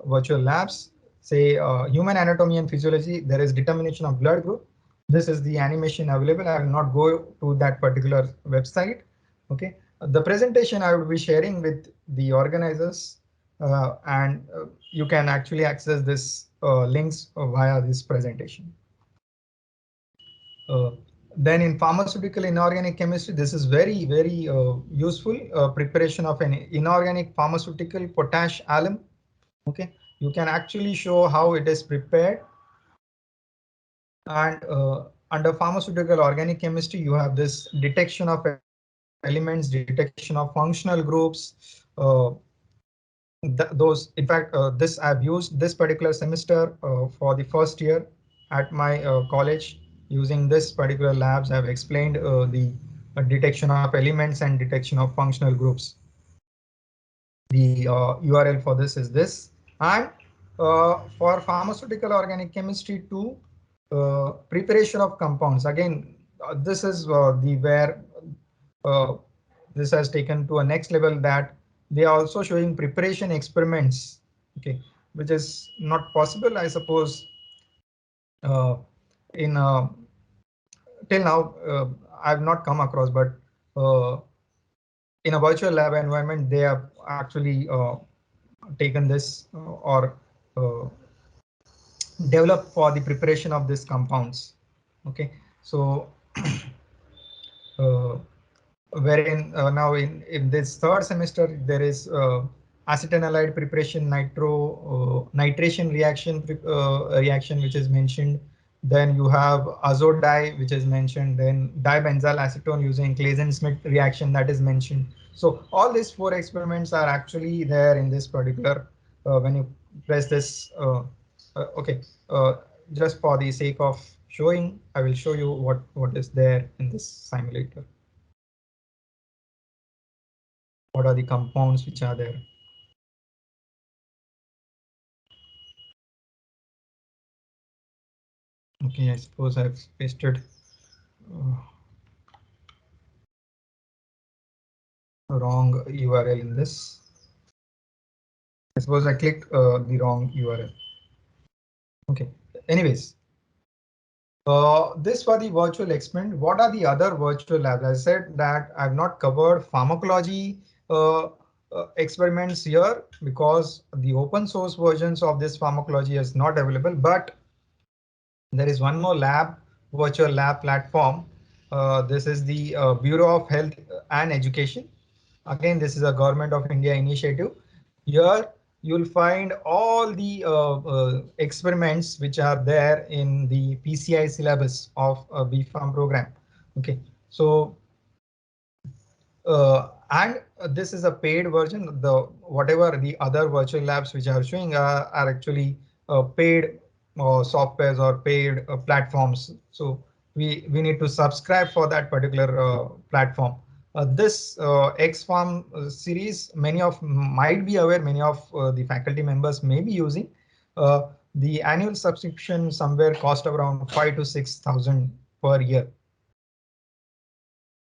virtual labs. Say human anatomy and physiology, there is determination of blood group. This is the animation available. I will not go to that particular website. Okay, the presentation I will be sharing with the organizers, and you can actually access this links via this presentation. Uh, then in pharmaceutical inorganic chemistry, this is very useful preparation of an inorganic pharmaceutical potash alum. Okay, you can actually show how it is prepared. And under pharmaceutical organic chemistry, you have this detection of elements, detection of functional groups. Those, in fact, this I've used this particular semester for the first year at my college. Using this particular labs, I've explained the detection of elements and detection of functional groups. The URL for this is this. And for pharmaceutical organic chemistry too, preparation of compounds. Again, this is the where uh, this has taken to a next level, that they are also showing preparation experiments. Okay, which is not possible, I suppose, uh, in till now. I've not come across, but in a virtual lab environment, they have actually taken this or uh, developed for the preparation of these compounds. Okay, so uh, wherein now in this third semester there is acetanilide preparation, nitration reaction which is mentioned. Then you have azo dye which is mentioned. Then dibenzyl acetone using Claisen-Smith reaction, that is mentioned. So all these four experiments are actually there in this particular when you press this. Okay, just for the sake of showing, I will show you what is there in this simulator. What are the compounds which are there? Okay, I suppose I've pasted wrong URL in this. I suppose I clicked the wrong URL. Okay, anyways, this for the virtual experiment. What are the other virtual labs? I said that I've not covered pharmacology experiments here because the open source versions of this pharmacology is not available, but there is one more lab, virtual lab platform. This is the Bureau of Health and Education. Again, this is a Government of India initiative. Here you'll find all the experiments which are there in the PCI syllabus of a BPharm program. Okay, so and this is a paid version. The whatever the other virtual labs which are showing are actually paid softwares or paid platforms. So we need to subscribe for that particular platform. This XFarm series, many of might be aware, many of the faculty members may be using. The annual subscription somewhere cost around 5,000 to 6,000 per year.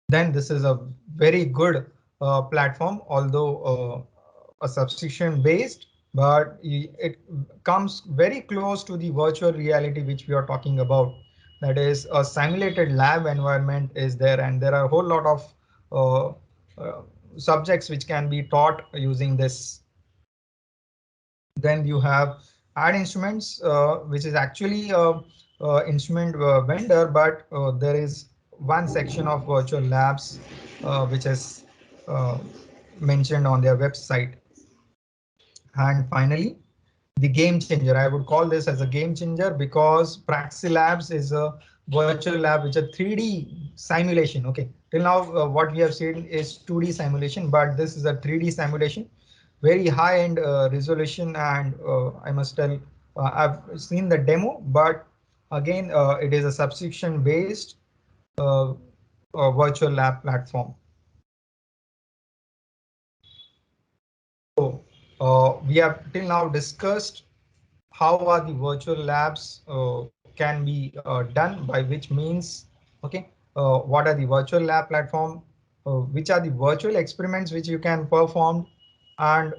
Then this is a very good platform, although a subscription based, but it comes very close to the virtual reality which we are talking about. That is, a simulated lab environment is there, and there are a whole lot of uh, uh, subjects which can be taught using this. Then you have Add Instruments, which is actually a instrument vendor, but there is one section of virtual labs which is uh, mentioned on their website. And finally, the game changer. I would call this as a game changer because Praxi Labs is a virtual lab which is a 3D simulation. Okay, till now what we have seen is 2D simulation, but this is a 3D simulation, very high-end resolution. And I must tell, I've seen the demo, but again, it is a subscription-based uh, virtual lab platform. So we have till now discussed how are the virtual labs can be done, by which means, okay, what are the virtual lab platform, which are the virtual experiments which you can perform, and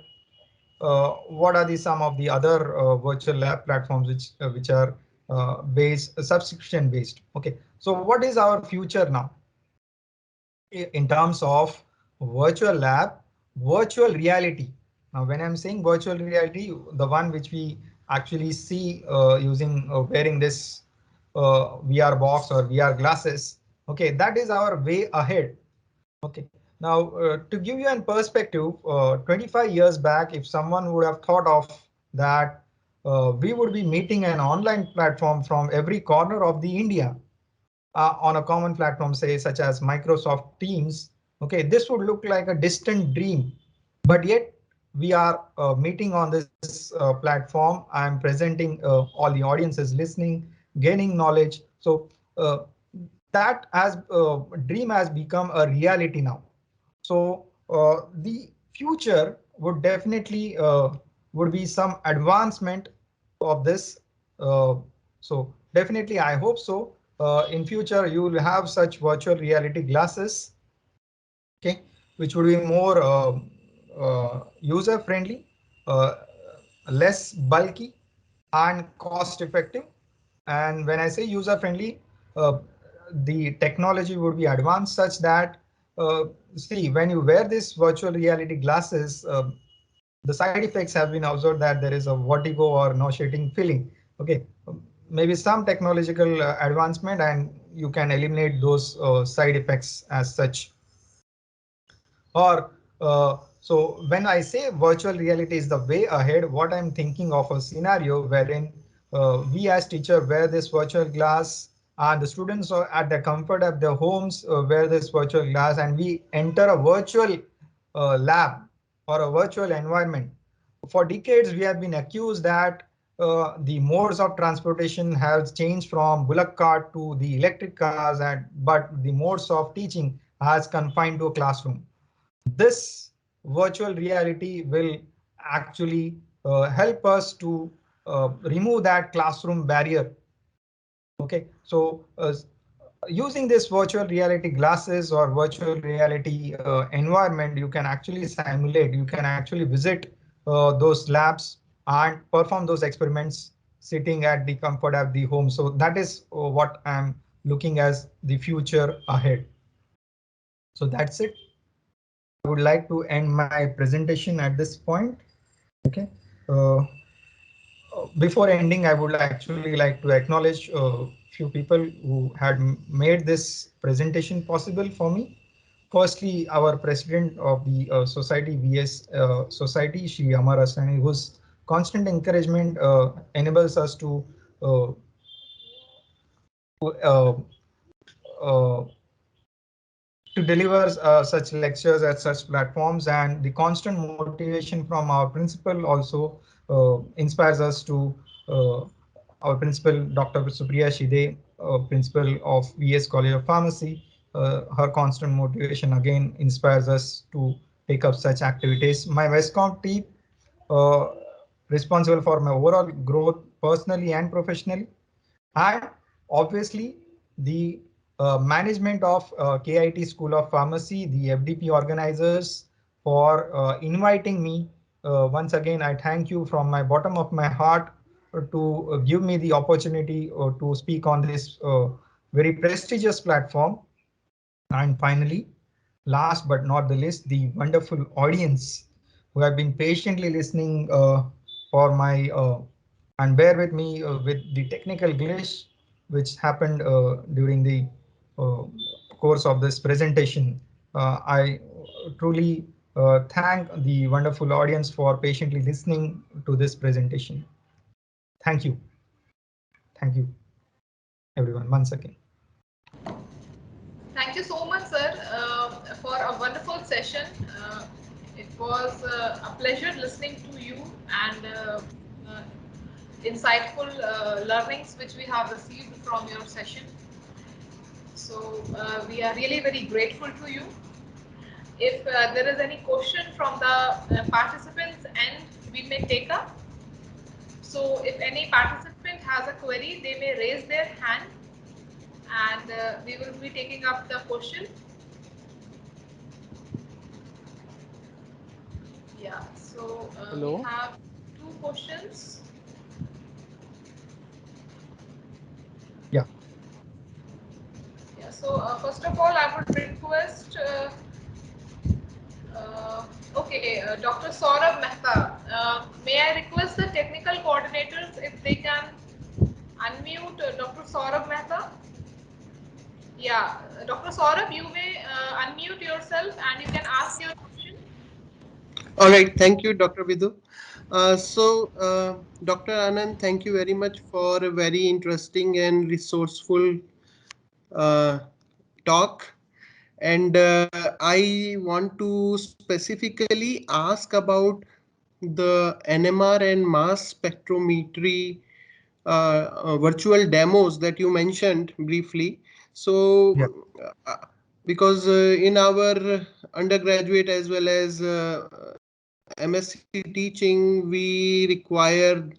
what are the some of the other virtual lab platforms which are based subscription based. Okay, so what is our future now in terms of virtual lab, virtual reality? Now, when I'm saying virtual reality, the one which we actually see using wearing this VR box or VR glasses, okay, that is our way ahead. Okay, now to give you an perspective, 25 years back, if someone would have thought of that we would be meeting an online platform from every corner of the India on a common platform, say such as Microsoft Teams, okay, this would look like a distant dream. But yet we are meeting on this platform. I'm presenting all the audiences listening, gaining knowledge. So that as dream has become a reality now. So the future would definitely would be some advancement of this. Uh, so definitely, I hope so. In future, you will have such virtual reality glasses, okay, which would be more user friendly, uh, less bulky, and cost effective. And when I say user friendly, uh, the technology would be advanced such that, see, when you wear this virtual reality glasses, the side effects have been observed that there is a vertigo or nauseating feeling. Okay, maybe some technological advancement and you can eliminate those side effects as such. Or so when I say virtual reality is the way ahead, what I'm thinking of a scenario wherein we as teacher wear this virtual glass and the students are at the comfort of their homes wear this virtual glass, and we enter a virtual lab or a virtual environment. For decades, we have been accused that the modes of transportation have changed from bullock cart to the electric cars, and but the modes of teaching has confined to a classroom. This virtual reality will actually help us to remove that classroom barrier. Okay, so using this virtual reality glasses or virtual reality environment, you can actually simulate, you can actually visit those labs and perform those experiments sitting at the comfort of the home. So that is what I'm looking as the future ahead. So that's it. I would like to end my presentation at this point. Okay. Uh, Before ending, I would actually like to acknowledge a few people who had made this presentation possible for me. Firstly, our president of the society, VS Society, Shri Amar Asani, whose constant encouragement enables us uh, uh, uh, to deliver such lectures at such platforms, and the constant motivation from our principal also inspires us to our principal, Dr. Supriya Shide, principal of VS College of Pharmacy. Her constant motivation again inspires us to take up such activities. My Westcom team, uh, responsible for my overall growth personally and professionally, and obviously the management of KIT School of Pharmacy, the FDP organizers, for inviting me once again, I thank you from my bottom of my heart to give me the opportunity to speak on this very prestigious platform. And finally, last but not the least, the wonderful audience who have been patiently listening for my and bear with me with the technical glitch which happened during the uh, course of this presentation. I truly thank the wonderful audience for patiently listening to this presentation. Thank you. Thank you, everyone, once again. Thank you so much, sir, for a wonderful session. It was a pleasure listening to you and insightful learnings which we have received from your session. So we are really very grateful to you. If there is any question from the participants, and we may take up. So if any participant has a query, they may raise their hand and we will be taking up the question. Yeah, so we Hello. have two questions. Yeah. Yeah, so first of all, I would request, okay, Dr. Saurabh Mehta, may I request the technical coordinators if they can unmute Dr. Saurabh Mehta? Yeah, Dr. Saurabh, you may unmute yourself and you can ask your question. All right. Thank you, Dr. Vidhu. Dr. Anand, thank you very much for a very interesting and resourceful uh, talk. And I want to specifically ask about the NMR and mass spectrometry virtual demos that you mentioned briefly. Yeah. So, because in our undergraduate as well as MSc teaching, we require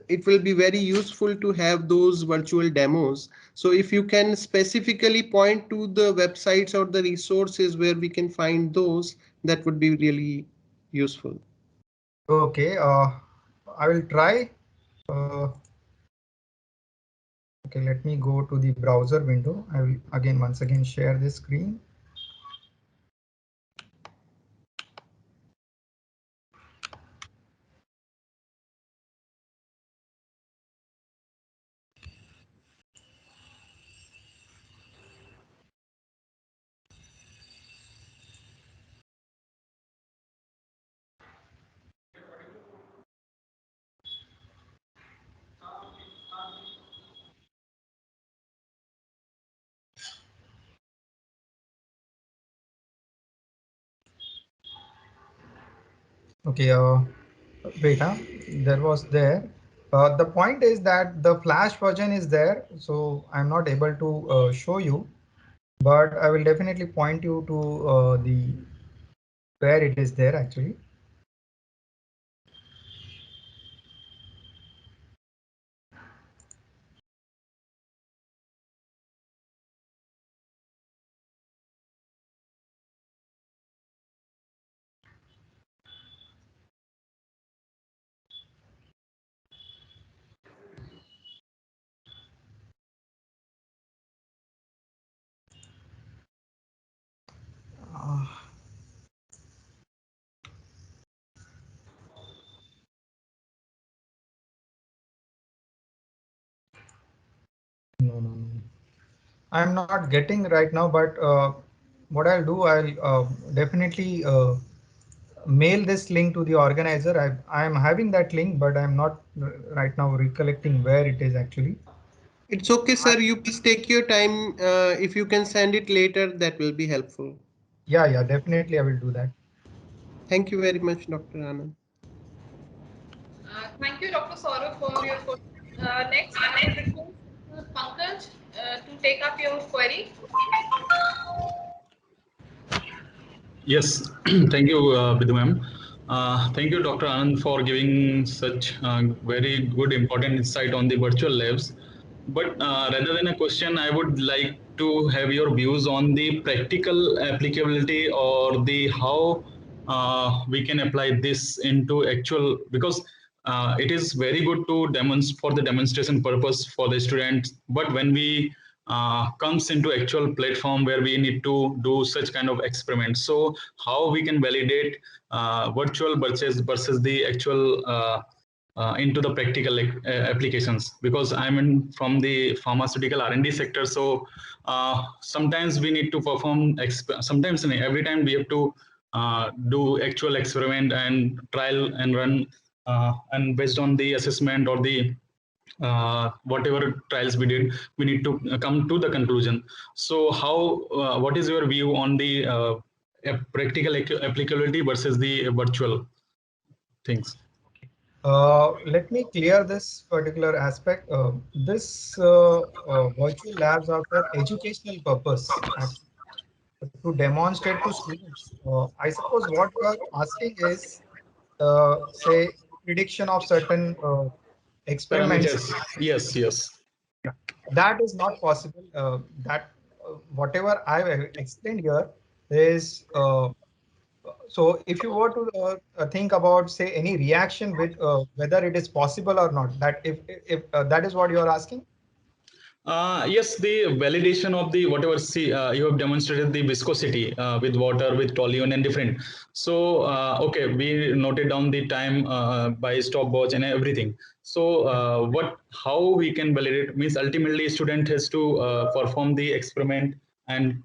it will be very useful to have those virtual demos. So if you can specifically point to the websites or the resources where we can find those, that would be really useful. Okay. I will try. Uh, okay, let me go to the browser window. I will once again share this screen. Okay, wait, there was there. The point is that the flash version is there, so I'm not able to show you, but I will definitely point you to the where it is there actually. Uh, no. I'm not getting right now, but what I'll do, I'll definitely mail this link to the organizer. I am having that link, but I'm not right now recollecting where it is actually. It's okay, sir. You please take your time. If you can send it later, that will be helpful. Yeah, definitely I will do that. Thank you very much, Dr. Anand. Thank you, Dr. Saurabh, for your question. Next, I would request Pankaj to take up your query. Yes, thank you, Vidhu ma'am. Thank you, Dr. Anand, for giving such very good, important insight on the virtual labs. But rather than a question, I would like to have your views on the practical applicability or the how we can apply this into actual, because it is very good to demonstrate for the demonstration purpose for the students, but when we comes into actual platform where we need to do such kind of experiments, so how we can validate virtual versus the actual into the practical applications, because I'm in from the pharmaceutical R&D sector. So sometimes we need to perform sometimes every time we have to do actual experiment and trial and run, and based on the assessment or the whatever trials we did, we need to come to the conclusion. So how what is your view on the practical applicability versus the virtual things? Let me clear this particular aspect. This virtual labs are for educational purpose, actually, to demonstrate to students. I suppose what you are asking is, say, prediction of certain experiments. Parameters. Yes, yes. Yeah. That is not possible. That whatever I explained here is so if you were to think about, say, any reaction with whether it is possible or not, that if that is what you are asking. Yes, the validation of the whatever, see, you have demonstrated the viscosity with water, with toluene and different. So, okay, we noted down the time by stopwatch and everything. So, how we can validate means ultimately student has to perform the experiment and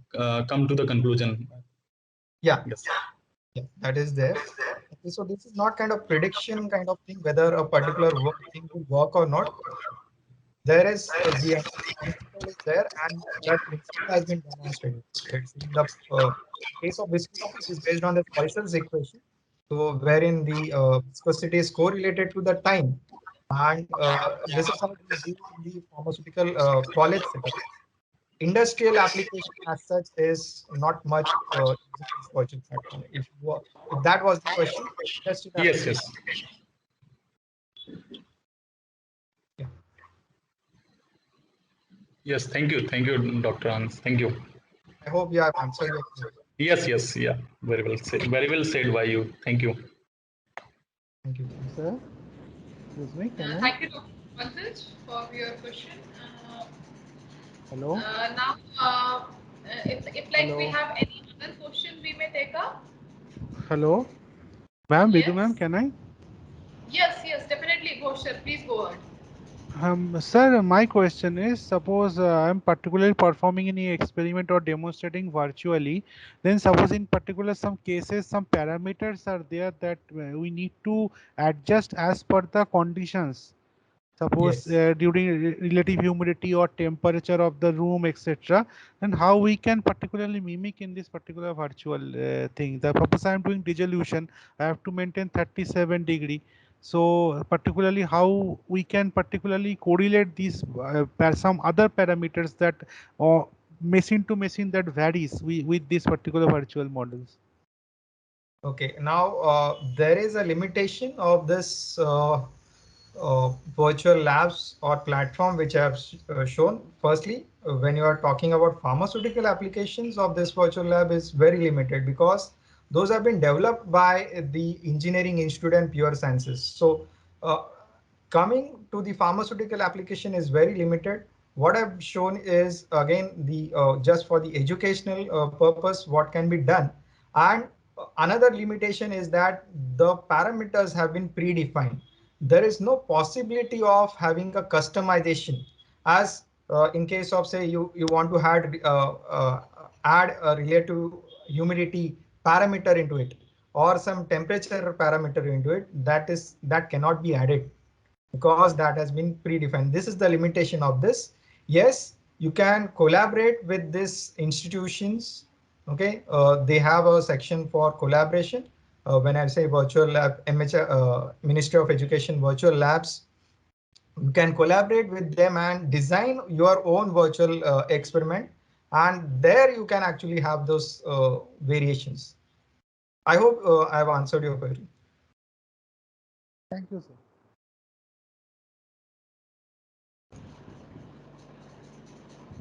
come to the conclusion. Yeah, Yes. yeah, that is there. Okay, so this is not kind of prediction kind of thing whether a particular thing will work or not. There is the principle is there, and that principle has been demonstrated. Let's see, in the case of viscosity, it is based on the Poisson's equation, so wherein the viscosity is correlated to the time, and this is how it is used in the pharmaceutical college setup. Industrial application as such is not much using this virtual platform. If that was the question, industrial Yes, application. yes. Yeah. Yes, thank you, Dr. Hans. Thank you. I hope you have answered your question. Yes, yes, yeah. Very well said by you. Thank you. Thank you. Sir, excuse me, can I? Thank you, Dr. Pankaj, for your question. Hello? Now, if like we Hello? have any other question, we may take up. Hello? Ma'am, Bidu ma'am, Yes. can I? Yes, definitely, Ghoshar. Please go ahead. Sir, my question is, suppose I'm particularly performing any experiment or demonstrating virtually, then suppose in particular some cases, some parameters are there that we need to adjust as per the conditions. Suppose Yes. during relative humidity or temperature of the room, etc. And how we can particularly mimic in this particular virtual thing. The purpose I am doing dissolution, I have to maintain 37 degree. So particularly how we can particularly correlate these some other parameters that machine to machine that varies with these particular virtual models. Okay. Now there is a limitation of this virtual labs or platform which I have shown. Firstly, when you are talking about pharmaceutical applications of this virtual lab is very limited because those have been developed by the engineering institute and pure sciences. So coming to the pharmaceutical application is very limited. What I've shown is again the just for the educational purpose what can be done, and another limitation is that the parameters have been predefined. There is no possibility of having a customization, as in case of, say, you want to add a relative humidity parameter into it or some temperature parameter into it, that cannot be added because that has been predefined. This is the limitation of this. Yes, you can collaborate with these institutions. Okay, they have a section for collaboration. When I say virtual lab, Ministry of Education virtual labs, you can collaborate with them and design your own virtual experiment, and there you can actually have those variations. I hope I have answered your query. Thank you, sir.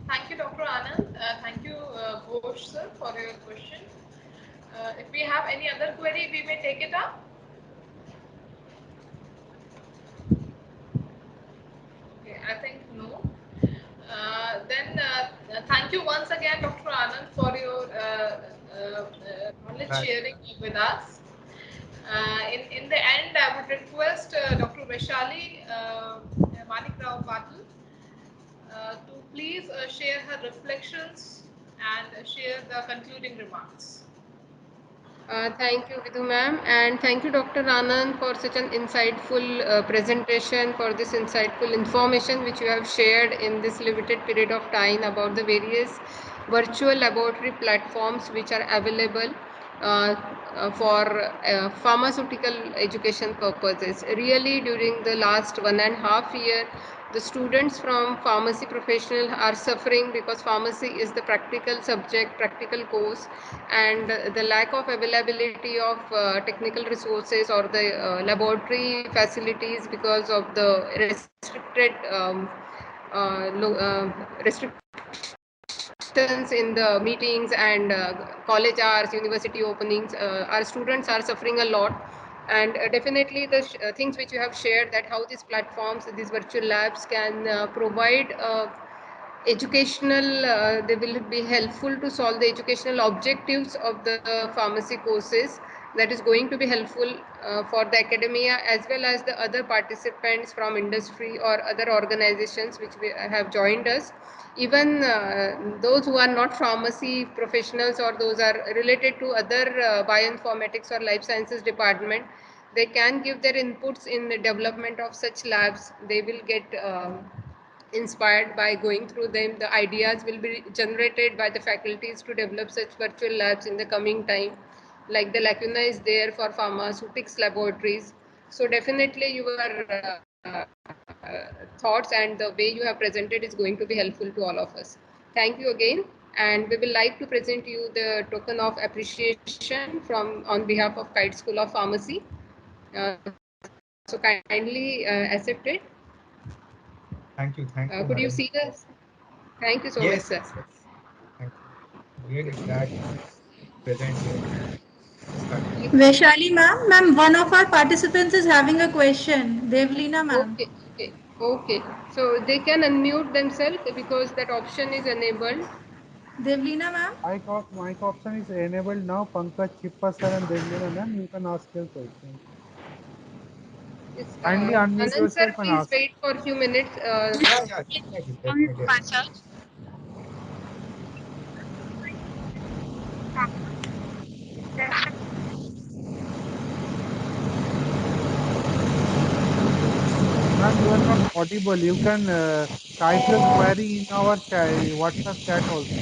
Thank you, Dr. Anand. Thank you, Ghosh sir, for your question. If we have any other query, we may take it up. Okay, I think no. Then thank you once again, Dr. Anand, for your knowledge Right. sharing with us. In the end, I would request Dr. Vaishali Manik Rao Patil to please share her reflections and share the concluding remarks. Thank you, Vidhu ma'am, and thank you, Dr. Anand, for such an insightful presentation, for this insightful information which you have shared in this limited period of time about the various virtual laboratory platforms which are available for pharmaceutical education purposes. Really, during the last 1.5 year, the students from pharmacy professional are suffering because pharmacy is the practical subject, practical course, and the lack of availability of technical resources or the laboratory facilities because of the restricted restrictions in the meetings and college hours, university openings. Our students are suffering a lot, and definitely the things which you have shared, that how these platforms, these virtual labs can provide educational, they will be helpful to solve the educational objectives of the pharmacy courses. That is going to be helpful for the academia as well as the other participants from industry or other organizations which have joined us. Even those who are not pharmacy professionals or those are related to other bioinformatics or life sciences department, they can give their inputs in the development of such labs. They will get inspired by going through them. The ideas will be generated by the faculties to develop such virtual labs in the coming time. Like the lacuna is there for pharmaceutics laboratories. So definitely your thoughts and the way you have presented is going to be helpful to all of us. Thank you again. And we will like to present you the token of appreciation from on behalf of Kite School of Pharmacy. So kindly accept it. Thank you. Thank Could you, you see madam. this? Thank you so much, Yes, sir. yes, yes. Thank you. Really glad to present your start. Vaishali ma'am, one of our participants is having a question. Devlina ma'am. Okay. So they can unmute themselves because that option is enabled. Devlina ma'am. Mic option is enabled now. Pankaj Chippa sir and Devlina ma'am, you can ask your question. Yes, Kindly unmute Anand sir, yourself and please ask. wait for a few minutes. Yeah, definitely, definitely. Ma'am, you are not audible. You can type your query in our WhatsApp chat also.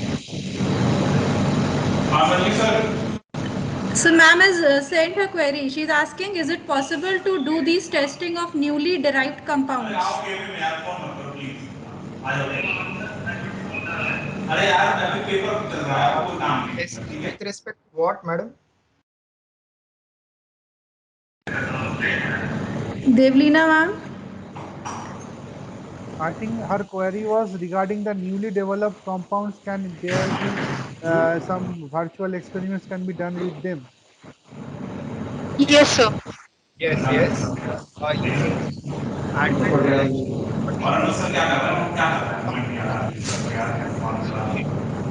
So ma'am has sent her query. She's asking, is it possible to do these testing of newly derived compounds? Testing with respect to what, madam? Devlina ma'am. I think her query was regarding the newly developed compounds. Can there be some virtual experiments can be done with them? Yes, sir. Yes, yes. Using admin properties.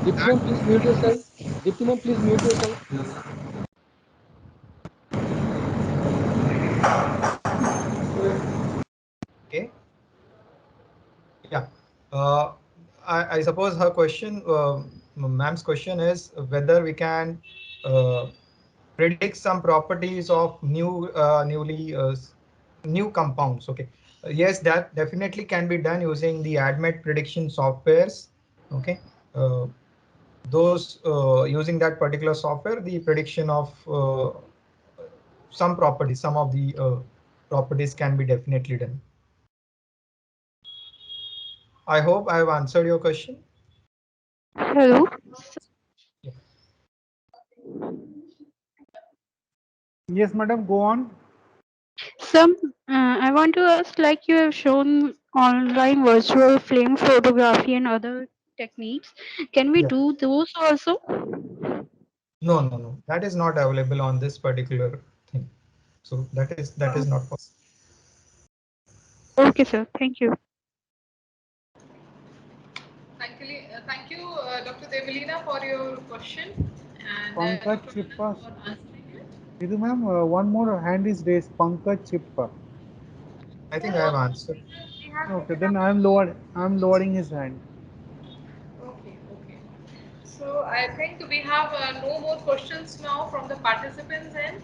Dipti That ma'am, please mute yourself. Dipti ma'am, please mute yourself. okay. Yeah. Uh, I suppose her question, ma'am's question is whether we can predict some properties of new compounds. Okay. Yes, that definitely can be done using the ADMET prediction softwares. Okay. Those using that particular software, the prediction of some properties, some of the properties can be definitely done. I hope I have answered your question. Hello. Yeah. Yes, madam, go on. Some I want to ask, like you have shown online virtual flame photography and other techniques. Can we Yeah. do those also? No. That is not available on this particular thing. So that is not possible. Okay, sir. Thank you. Thank you, Dr. Devalina, for your question, and Pankaj Dr. Chippa. Anand for answering it. Vidhu ma'am, one more hand is raised. Pankaj Chippa. I think I have answered. Okay, then I'm lowering his hand. Okay. So I think we have no more questions now from the participants end.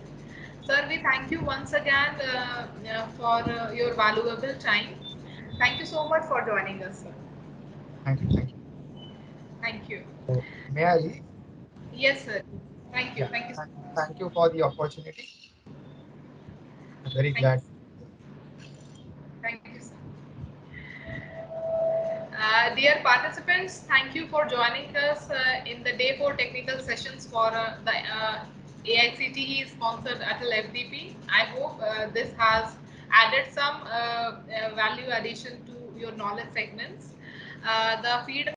Sir, we thank you once again for your valuable time. Thank you so much for joining us, sir. Thank you. Thank you. So, may I leave? Yes, sir. Thank you. Yeah. Thank you. Thank you for the opportunity. I'm very Thank glad. you. Thank you, sir. Dear participants, thank you for joining us in the day 4 technical sessions for the AICTE sponsored Atal FDP. I hope this has added some value addition to your knowledge segments. The feedback